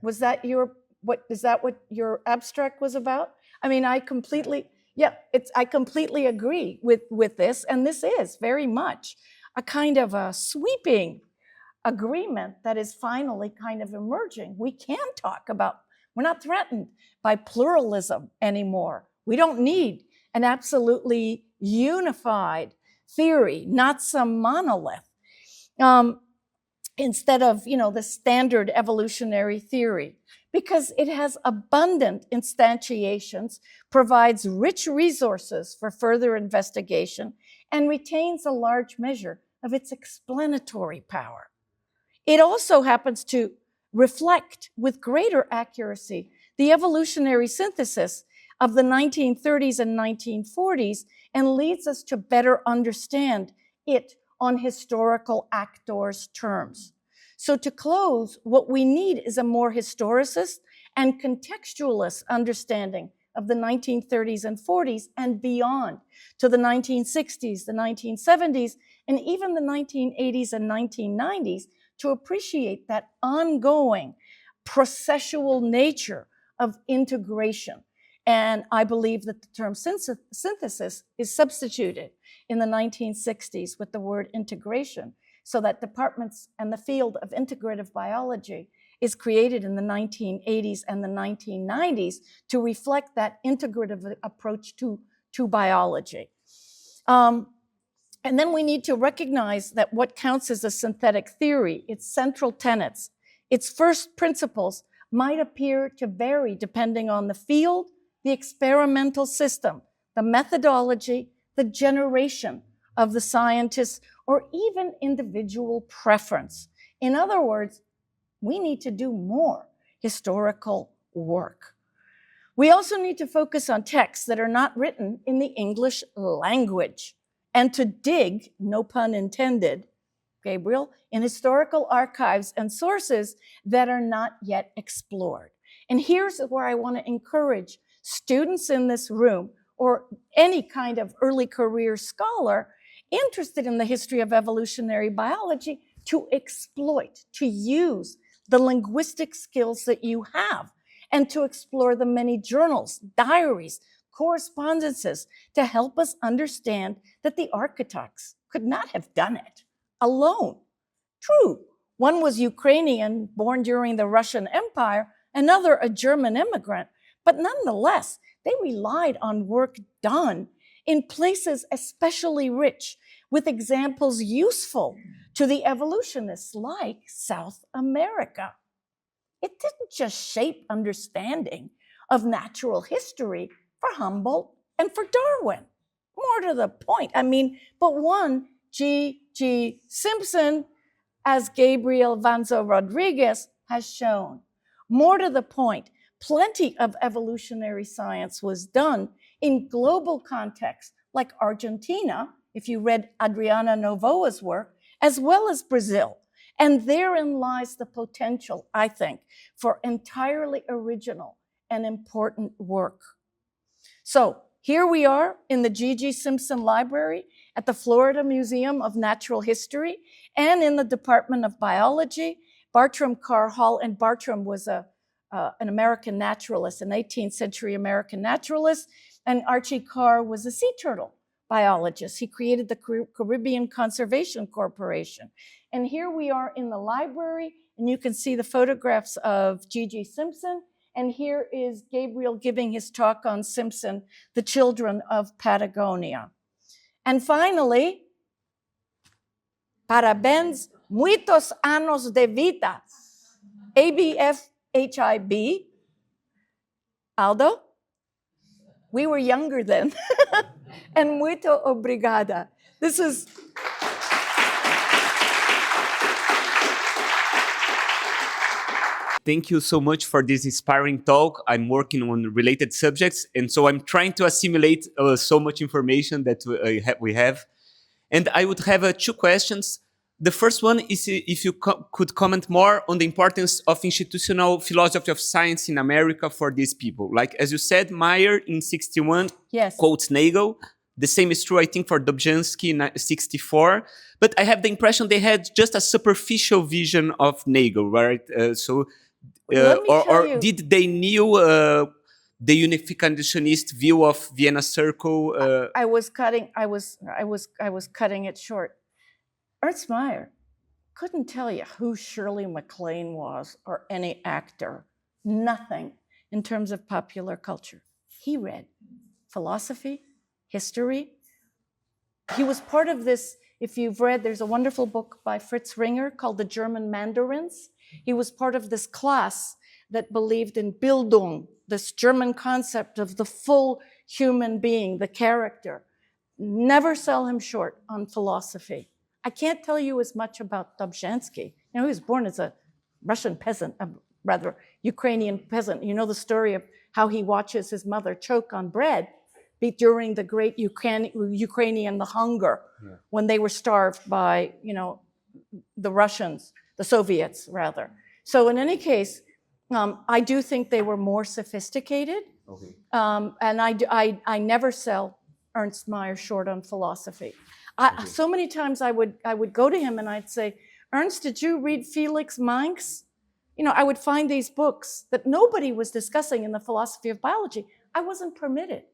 is that what your abstract was about? I mean, I completely agree with this, and this is very much a kind of a sweeping agreement that is finally kind of emerging. We can talk about, we're not threatened by pluralism anymore. We don't need an absolutely unified theory, not some monolith, instead of, you know, the standard evolutionary theory, because it has abundant instantiations, provides rich resources for further investigation, and retains a large measure of its explanatory power. It also happens to reflect with greater accuracy the evolutionary synthesis of the 1930s and 1940s and leads us to better understand it on historical actors' terms. So to close, what we need is a more historicist and contextualist understanding of the 1930s and 40s and beyond to the 1960s, the 1970s, and even the 1980s and 1990s to appreciate that ongoing processual nature of integration. And I believe that the term synthesis is substituted in the 1960s with the word integration, so that departments and the field of integrative biology is created in the 1980s and the 1990s to reflect that integrative approach to biology. And then we need to recognize that what counts as a synthetic theory, its central tenets, its first principles might appear to vary depending on the field, the experimental system, the methodology, the generation of the scientists, or even individual preference. In other words, we need to do more historical work. We also need to focus on texts that are not written in the English language and to dig, no pun intended, Gabriel, in historical archives and sources that are not yet explored. And here's where I want to encourage students in this room or any kind of early career scholar interested in the history of evolutionary biology to exploit, to use the linguistic skills that you have and to explore the many journals, diaries, correspondences to help us understand that the architects could not have done it alone. True, one was Ukrainian, born during the Russian Empire, another a German immigrant, but nonetheless, they relied on work done in places especially rich with examples useful to the evolutionists like South America. It didn't just shape understanding of natural history for Humboldt and for Darwin. More to the point, but one, G.G. Simpson, as Gabriel Vanzo Rodriguez has shown. More to the point, plenty of evolutionary science was done in global contexts like Argentina, if you read Adriana Novoa's work, as well as Brazil. And therein lies the potential, I think, for entirely original and important work. So here we are in the G.G. Simpson Library at the Florida Museum of Natural History and in the Department of Biology. Bartram Carr Hall, and Bartram was an American naturalist, an 18th century American naturalist, and Archie Carr was a sea turtle biologist. He created the Caribbean Conservation Corporation. And here we are in the library, and you can see the photographs of G.G. Simpson. And here is Gabriel giving his talk on Simpson, the Children of Patagonia. And finally, parabéns, muitos anos de vida. ABFHIB. Aldo? We were younger then. And muito obrigada. This is... Thank you so much for this inspiring talk. I'm working on related subjects, and so I'm trying to assimilate so much information that we have. And I would have two questions. The first one is if you could comment more on the importance of institutional philosophy of science in America for these people. Like, as you said, Meyer in 61 quotes Nagel. The same is true, I think, for Dobzhansky in 64. But I have the impression they had just a superficial vision of Nagel, right? Or did they knew the unificationist view of Vienna Circle? I was cutting it short. Ernst Mayr couldn't tell you who Shirley MacLaine was or any actor. Nothing in terms of popular culture. He read philosophy, history. He was part of this. If you've read, there's a wonderful book by Fritz Ringer called The German Mandarins. He was part of this class that believed in Bildung, this German concept of the full human being, the character. Never sell him short on philosophy. I can't tell you as much about Dobzhansky. He was born as a Russian peasant, rather Ukrainian peasant. You know the story of how he watches his mother choke on bread during the great Ukrainian hunger, when they were starved by, the Russians, the Soviets rather. So in any case, I do think they were more sophisticated. Okay. And I never sell Ernst Mayr short on philosophy. So many times I would go to him and I'd say, Ernst, did you read Felix Menk's? You know, I would find these books that nobody was discussing in the philosophy of biology. I wasn't permitted.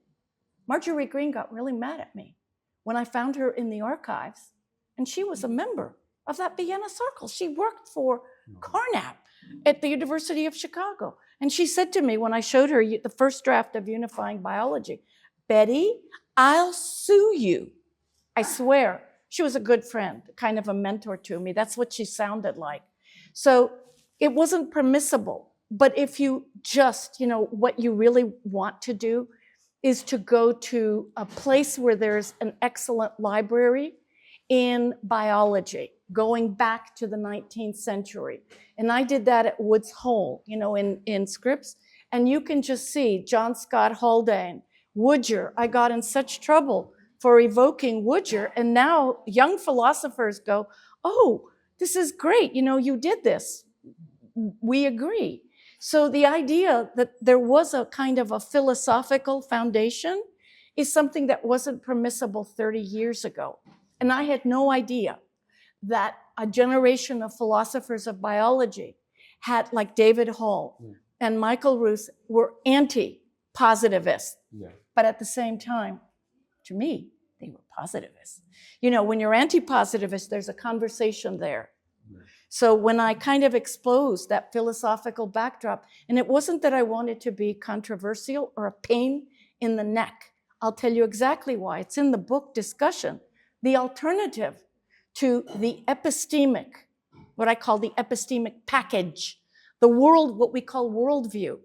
Marjorie Green got really mad at me when I found her in the archives, and she was a member of that Vienna Circle. She worked for Carnap at the University of Chicago. And she said to me when I showed her the first draft of Unifying Biology, Betty, I'll sue you. I swear. She was a good friend, kind of a mentor to me. That's what she sounded like. So it wasn't permissible. But if you just, you know, what you really want to do is to go to a place where there's an excellent library in biology, going back to the 19th century. And I did that at Woods Hole, you know, in Scripps. And you can just see John Scott Haldane, Woodger. I got in such trouble for evoking Woodger. And now young philosophers go, oh, this is great. You know, you did this. We agree. So the idea that there was a kind of a philosophical foundation is something that wasn't permissible 30 years ago. And I had no idea that a generation of philosophers of biology had, like David Hall and Michael Ruth, were anti-positivists. Yeah. But at the same time, to me, they were positivists. You know, when you're anti-positivist, there's a conversation there. Yeah. So when I kind of exposed that philosophical backdrop, and it wasn't that I wanted to be controversial or a pain in the neck. I'll tell you exactly why. It's in the book discussion. The alternative to the epistemic, what I call the epistemic package, the world, what we call worldview.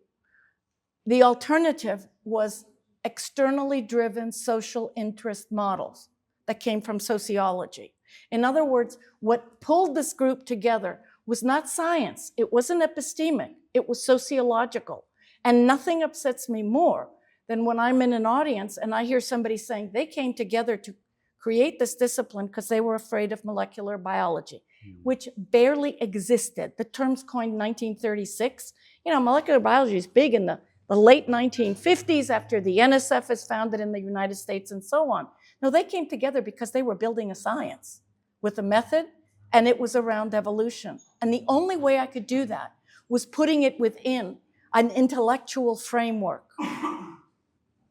The alternative was externally driven social interest models that came from sociology. In other words, what pulled this group together was not science. It wasn't epistemic. It was sociological. And nothing upsets me more than when I'm in an audience and I hear somebody saying they came together to create this discipline because they were afraid of molecular biology, which barely existed. The term's coined in 1936. You know, molecular biology is big in the late 1950s after the NSF is founded in the United States and so on. No, they came together because they were building a science with a method, and it was around evolution. And the only way I could do that was putting it within an intellectual framework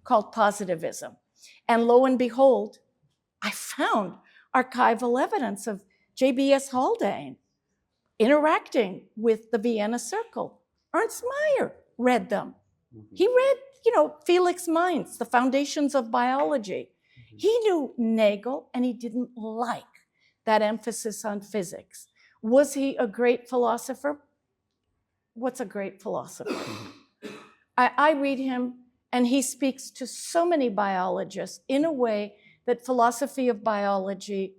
called positivism. And lo and behold, I found archival evidence of J.B.S. Haldane interacting with the Vienna Circle. Ernst Mayr read them. He read, you know, Felix Menk's, The Foundations of Biology. He knew Nagel, and he didn't like that emphasis on physics. Was he a great philosopher? What's a great philosopher? I read him, and he speaks to so many biologists in a way that philosophy of biology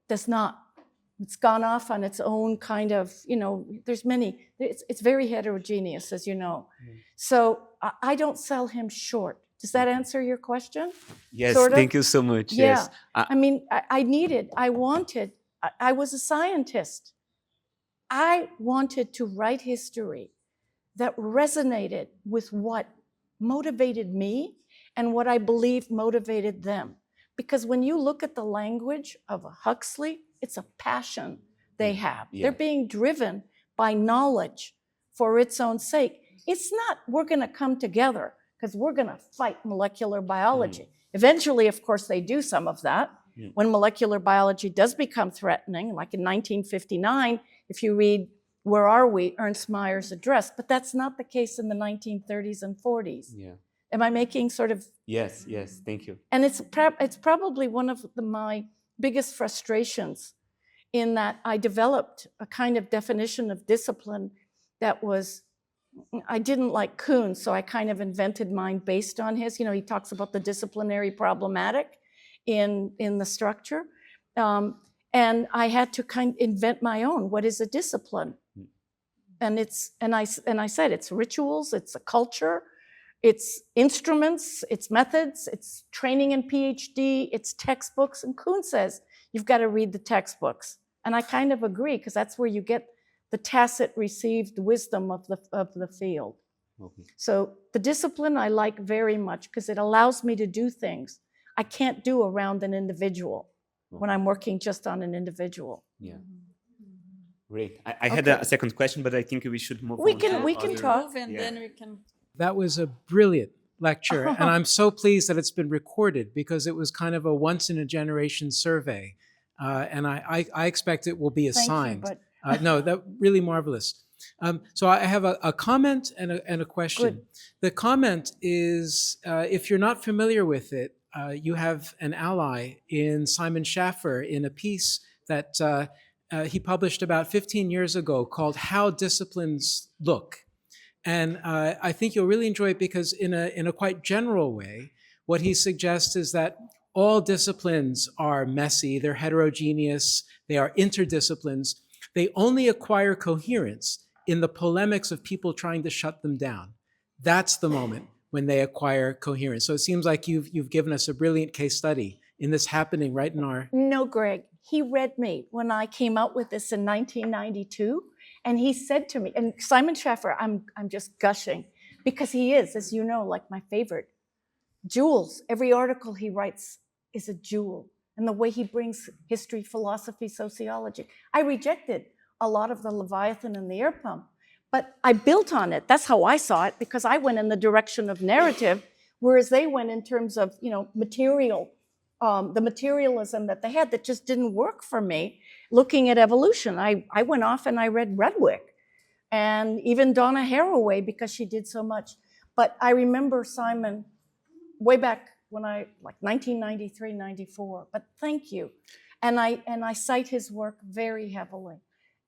does not. It's gone off on its own kind of, you know, there's many, it's very heterogeneous, as you know. So I don't sell him short. Does that answer your question? Yes, sort of? Thank you so much. Yeah. Yes. I mean, I was a scientist. I wanted to write history that resonated with what motivated me and what I believed motivated them. Because when you look at the language of a Huxley, it's a passion they have. Yeah. They're being driven by knowledge for its own sake. It's not, we're going to come together because we're going to fight molecular biology. Eventually, of course, they do some of that. When molecular biology does become threatening, like in 1959, if you read Where Are We?, Ernst Mayr's address, but that's not the case in the 1930s and 40s. Yeah. Am I making sort of... Yes, thank you. And it's probably one of my biggest frustrations in that I developed a kind of definition of discipline that was, I didn't like Kuhn, so I kind of invented mine based on his. You know, he talks about the disciplinary problematic in the structure. And I had to kind of invent my own. What is a discipline? And I said it's rituals, it's a culture, it's instruments, it's methods, it's training and PhD, it's textbooks. And Kuhn says, you've got to read the textbooks. And I kind of agree, because that's where you get the tacit received wisdom of the field. Okay. So the discipline I like very much because it allows me to do things I can't do around an individual when I'm working just on an individual. Yeah. Great. I had a second question, but I think we should move We on. can- to we can other- talk. And Yeah. then we can. That was a brilliant lecture, and I'm so pleased that it's been recorded because it was kind of a once-in-a-generation survey, and I expect it will be Thank you, assigned. but No, that really marvelous. So I have a comment and a question. Good. The comment is, if you're not familiar with it, you have an ally in Simon Schaffer in a piece that he published about 15 years ago called How Disciplines Look. And I think you'll really enjoy it because in a quite general way, what he suggests is that all disciplines are messy, they're heterogeneous, they are interdisciplines. They only acquire coherence in the polemics of people trying to shut them down. That's the moment when they acquire coherence. So it seems like you've given us a brilliant case study in this happening right in our... no, Greg, he read me when I came out with this in 1992, and he said to me, and Simon Schaffer, I'm just gushing, because he is, as you know, like my favorite. Jewels, every article he writes is a jewel, and the way he brings history, philosophy, sociology. I rejected a lot of the Leviathan and the air pump, but I built on it. That's how I saw it, because I went in the direction of narrative, whereas they went in terms of, material, the materialism that they had that just didn't work for me. Looking at evolution, I went off and I read Redwick and even Donna Haraway because she did so much. But I remember Simon way back when like 1993, 94, but thank you. And I cite his work very heavily,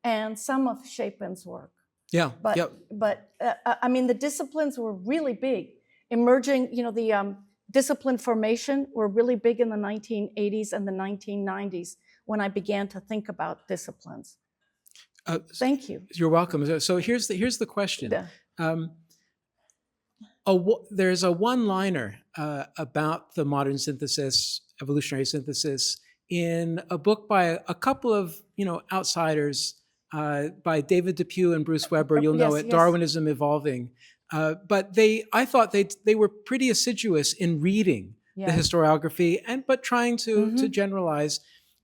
and some of Chapin's work. Yeah, But the disciplines were really big. Emerging, the discipline formation were really big in the 1980s and the 1990s when I began to think about disciplines. Thank you. You're welcome. So here's the question. The- There's a one-liner about the modern synthesis, evolutionary synthesis, in a book by a couple of outsiders, by David Depew and Bruce Weber. You'll know Yes, it, yes. Darwinism Evolving. But I thought they were pretty assiduous in reading the Yeah. historiography, but trying to generalize.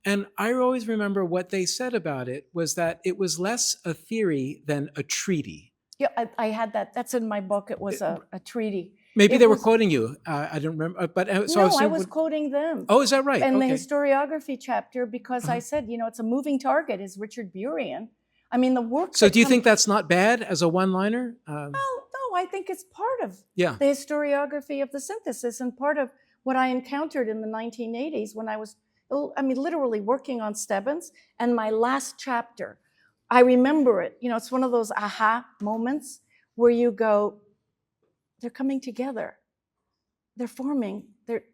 And I always remember what they said about it was that it was less a theory than a treaty. Yeah, I had that. That's in my book. It was a treaty. Maybe It they were was- quoting you. I don't remember. But so No, I assuming- was quoting them. Oh, is that right? In the Okay. historiography chapter, because I said, it's a moving target, is Richard Burian. I mean, the work. So that do you comes- think that's not bad as a one-liner? Well, no, I think it's part of Yeah. the historiography of the synthesis and part of what I encountered in the 1980s when I was, literally working on Stebbins. And my last chapter, I remember it. It's one of those aha moments where you go, they're coming together. They're forming, they're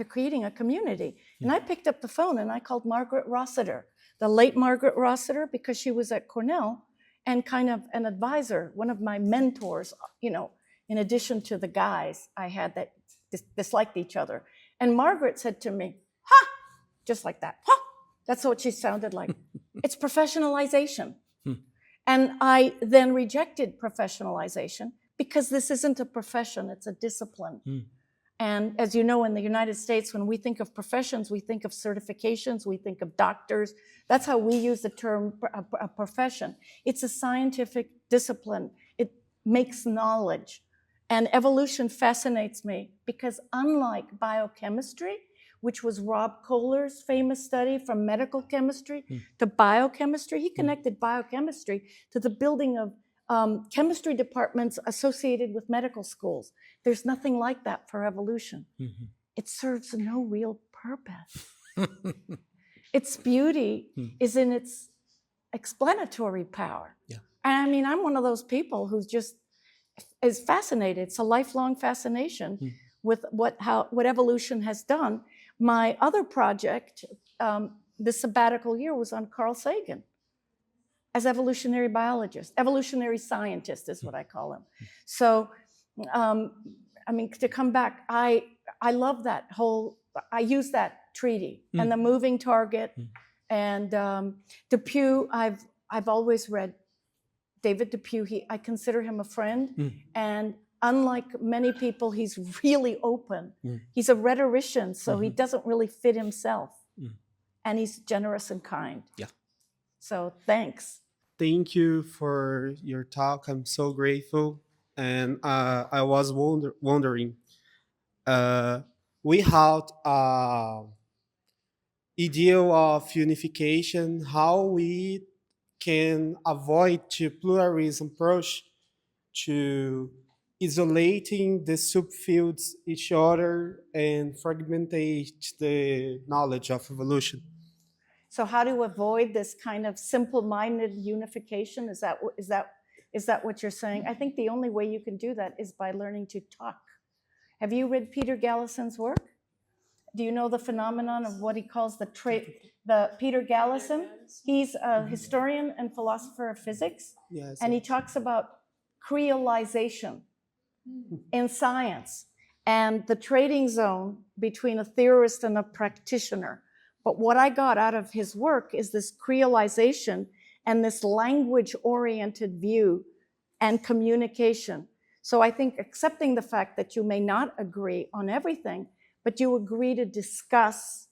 creating a community. And I picked up the phone and I called Margaret Rossiter, the late Margaret Rossiter, because she was at Cornell and kind of an advisor, one of my mentors, in addition to the guys I had that disliked each other. And Margaret said to me, ha, just like that, ha, that's what she sounded like. It's professionalization. And I then rejected professionalization because this isn't a profession, it's a discipline. And as you know, in the United States, when we think of professions, we think of certifications, we think of doctors. That's how we use the term a profession. It's a scientific discipline. It makes knowledge. And evolution fascinates me because unlike biochemistry, which was Rob Kohler's famous study from medical chemistry to biochemistry, he connected biochemistry to the building of chemistry departments associated with medical schools. There's nothing like that for evolution. It serves no real purpose. Its beauty is in its explanatory power. Yeah. And I'm one of those people who just is fascinated. It's a lifelong fascination with what evolution has done. My other project, this sabbatical year, was on Carl Sagan as evolutionary biologist. Evolutionary scientist is what I call him. So, to come back, I love that whole, I use that treaty and the moving target. And Depew, I've always read David Depew, I consider him a friend, and unlike many people, he's really open. He's a rhetorician, so he doesn't really fit himself, and he's generous and kind. Yeah. So thanks. Thank you for your talk. I'm so grateful. And I was wondering, we had ideal of unification, how we can avoid to pluralism approach to isolating the subfields each other and fragmentate the knowledge of evolution. So how to avoid this kind of simple-minded unification? Is that what you're saying? I think the only way you can do that is by learning to talk. Have you read Peter Gallison's work? Do you know the phenomenon of what he calls the Peter Gallison? He's a historian and philosopher of physics, Yes. and he talks about creolization in science and the trading zone between a theorist and a practitioner. But what I got out of his work is this creolization and this language-oriented view and communication. So I think accepting the fact that you may not agree on everything, but you agree to discuss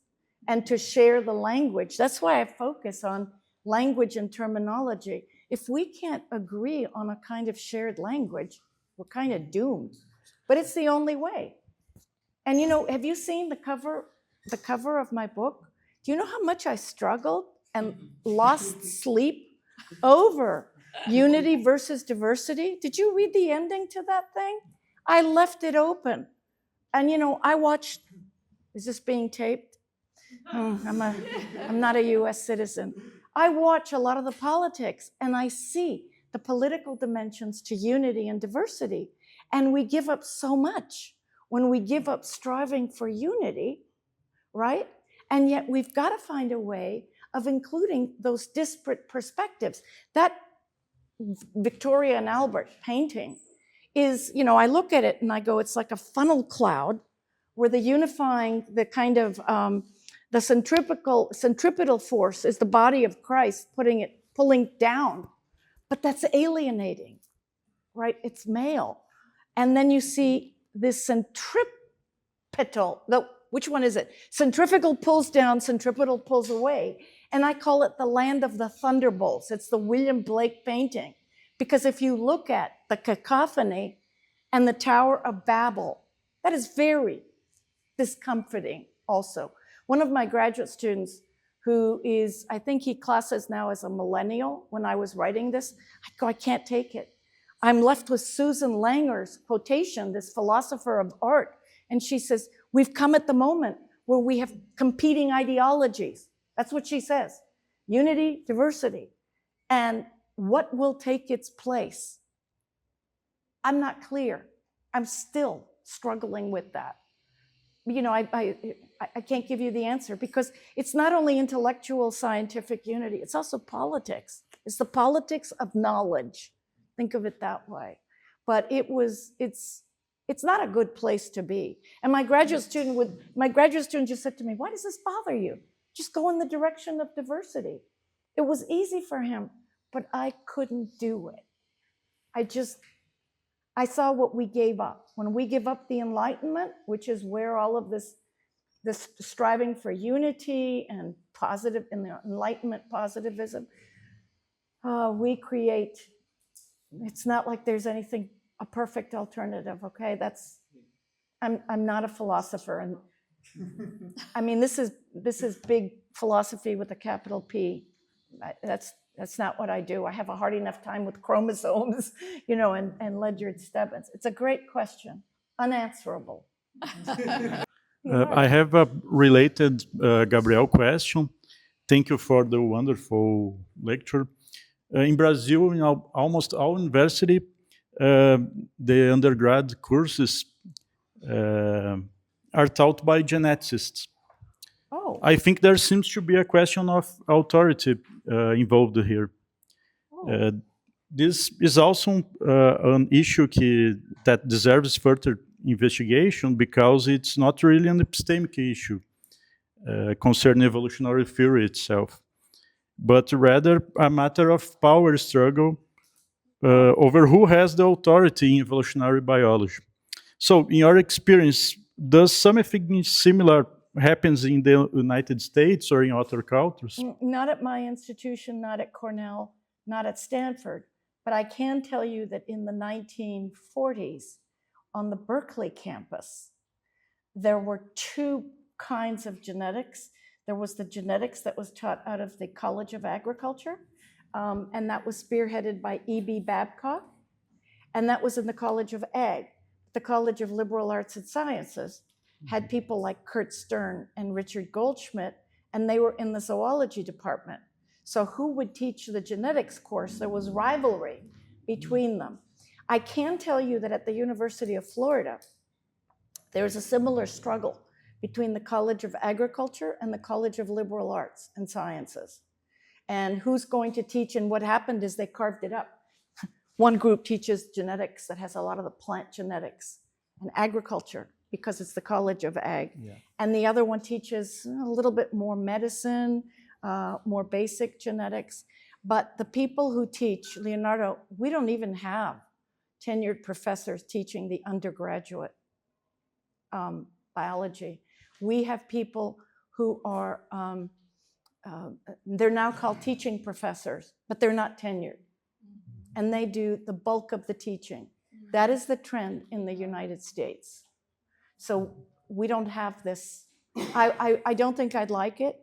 and to share the language. That's why I focus on language and terminology. If we can't agree on a kind of shared language, we're kind of doomed. But it's the only way. And you know, have you seen the cover of my book? Do you know how much I struggled and lost sleep over unity versus diversity? Did you read the ending to that thing? I left it open. And you know, I watched, is this being taped? I'm not a US citizen. I watch a lot of the politics and I see the political dimensions to unity and diversity. And we give up so much when we give up striving for unity, right? And yet we've got to find a way of including those disparate perspectives. That Victoria and Albert painting is, you know, I look at it and I go, it's like a funnel cloud where the unifying, the kind of, the centripetal force is the body of Christ pulling down. But that's alienating, right? It's male. And then you see this centripetal, which one is it? Centrifugal pulls down, centripetal pulls away. And I call it the land of the thunderbolts. It's the William Blake painting. Because if you look at the cacophony and the Tower of Babel, that is very discomforting also. One of my graduate students who is, I think he classes now as a millennial, when I was writing this, I go, I can't take it. I'm left with Susan Langer's quotation, this philosopher of art, and she says, we've come at the moment where we have competing ideologies. That's what she says. Unity, diversity. And what will take its place? I'm not clear. I'm still struggling with that. You know, I can't give you the answer because it's not only intellectual scientific unity, it's also politics. It's the politics of knowledge. Think of it that way. But it's not a good place to be. And my graduate student just said to me, why does this bother you? Just go in the direction of diversity. It was easy for him, but I couldn't do it. I saw what we gave up. When we give up the Enlightenment, which is where all of this striving for unity and positive, in the Enlightenment positivism, we create, it's not like there's anything, a perfect alternative, okay? I'm not a philosopher. And I mean, this is big philosophy with a capital P. That's not what I do. I have a hard enough time with chromosomes, you know, and Ledyard Stebbins. It's a great question, unanswerable. I have a related Gabriel question. Thank you for the wonderful lecture. In Brazil, in almost all university, the undergrad courses are taught by geneticists. Oh. I think there seems to be a question of authority involved here. Oh. This is also an issue that deserves further investigation because it's not really an epistemic issue concerning evolutionary theory itself, but rather a matter of power struggle over who has the authority in evolutionary biology. So, in your experience, does something similar happens in the United States or in other cultures? Not at my institution, not at Cornell, not at Stanford, but I can tell you that in the 1940s, on the Berkeley campus, there were two kinds of genetics. There was the genetics that was taught out of the College of Agriculture, and that was spearheaded by E.B. Babcock, and that was in the College of Ag. The College of Liberal Arts and Sciences had people like Kurt Stern and Richard Goldschmidt, and they were in the zoology department. So who would teach the genetics course? There was rivalry between them. I can tell you that at the University of Florida, there's a similar struggle between the College of Agriculture and the College of Liberal Arts and Sciences. And who's going to teach, and what happened is they carved it up. One group teaches genetics that has a lot of the plant genetics and agriculture because it's the College of Ag. Yeah. And the other one teaches a little bit more medicine, more basic genetics. But the people who teach, Leonardo, we don't even have tenured professors teaching the undergraduate biology. We have people who are, they're now called teaching professors, but they're not tenured. And they do the bulk of the teaching. That is the trend in the United States. So we don't have this. I don't think I'd like it.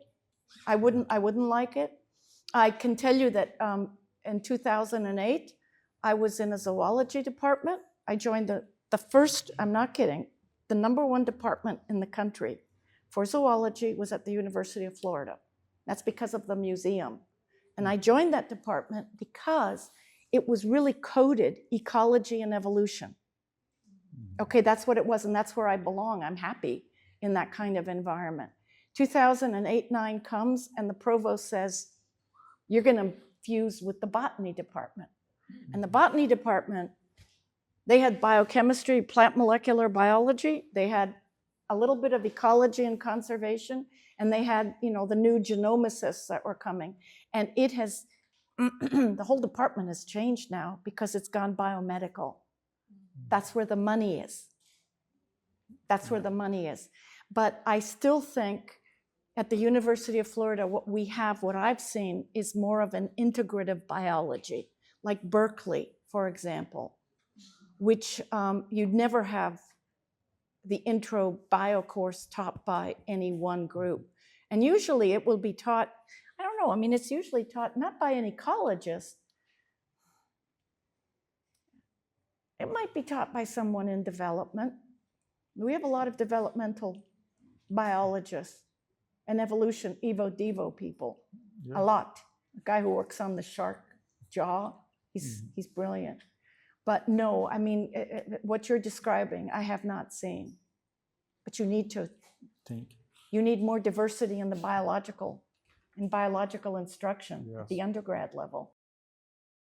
I wouldn't like it. I can tell you that in 2008, I was in a zoology department. I joined the first, I'm not kidding, the #1 department in the country for zoology was at the University of Florida. That's because of the museum. And I joined that department because it was really coded ecology and evolution. Okay, that's what it was, and that's where I belong. I'm happy in that kind of environment. 2008-9 comes, and the provost says, you're gonna fuse with the botany department. And the botany department, they had biochemistry, plant molecular biology, they had a little bit of ecology and conservation, and they had, you know, the new genomicists that were coming. And it has, the whole department has changed now because it's gone biomedical. That's where the money is. That's where the money is. But I still think at the University of Florida, what we have, what I've seen, is more of an integrative biology, like Berkeley, for example, which you'd never have the intro bio course taught by any one group. And usually it will be taught, I don't know, I mean, it's usually taught not by an ecologist. It might be taught by someone in development. We have a lot of developmental biologists and evolution, evo-devo people, yeah. A lot. The guy who works on the shark jaw, he's brilliant. But no, I mean, what you're describing, I have not seen. But you need to. Thank you. You need more diversity in the biological instruction, Yes. the undergrad level.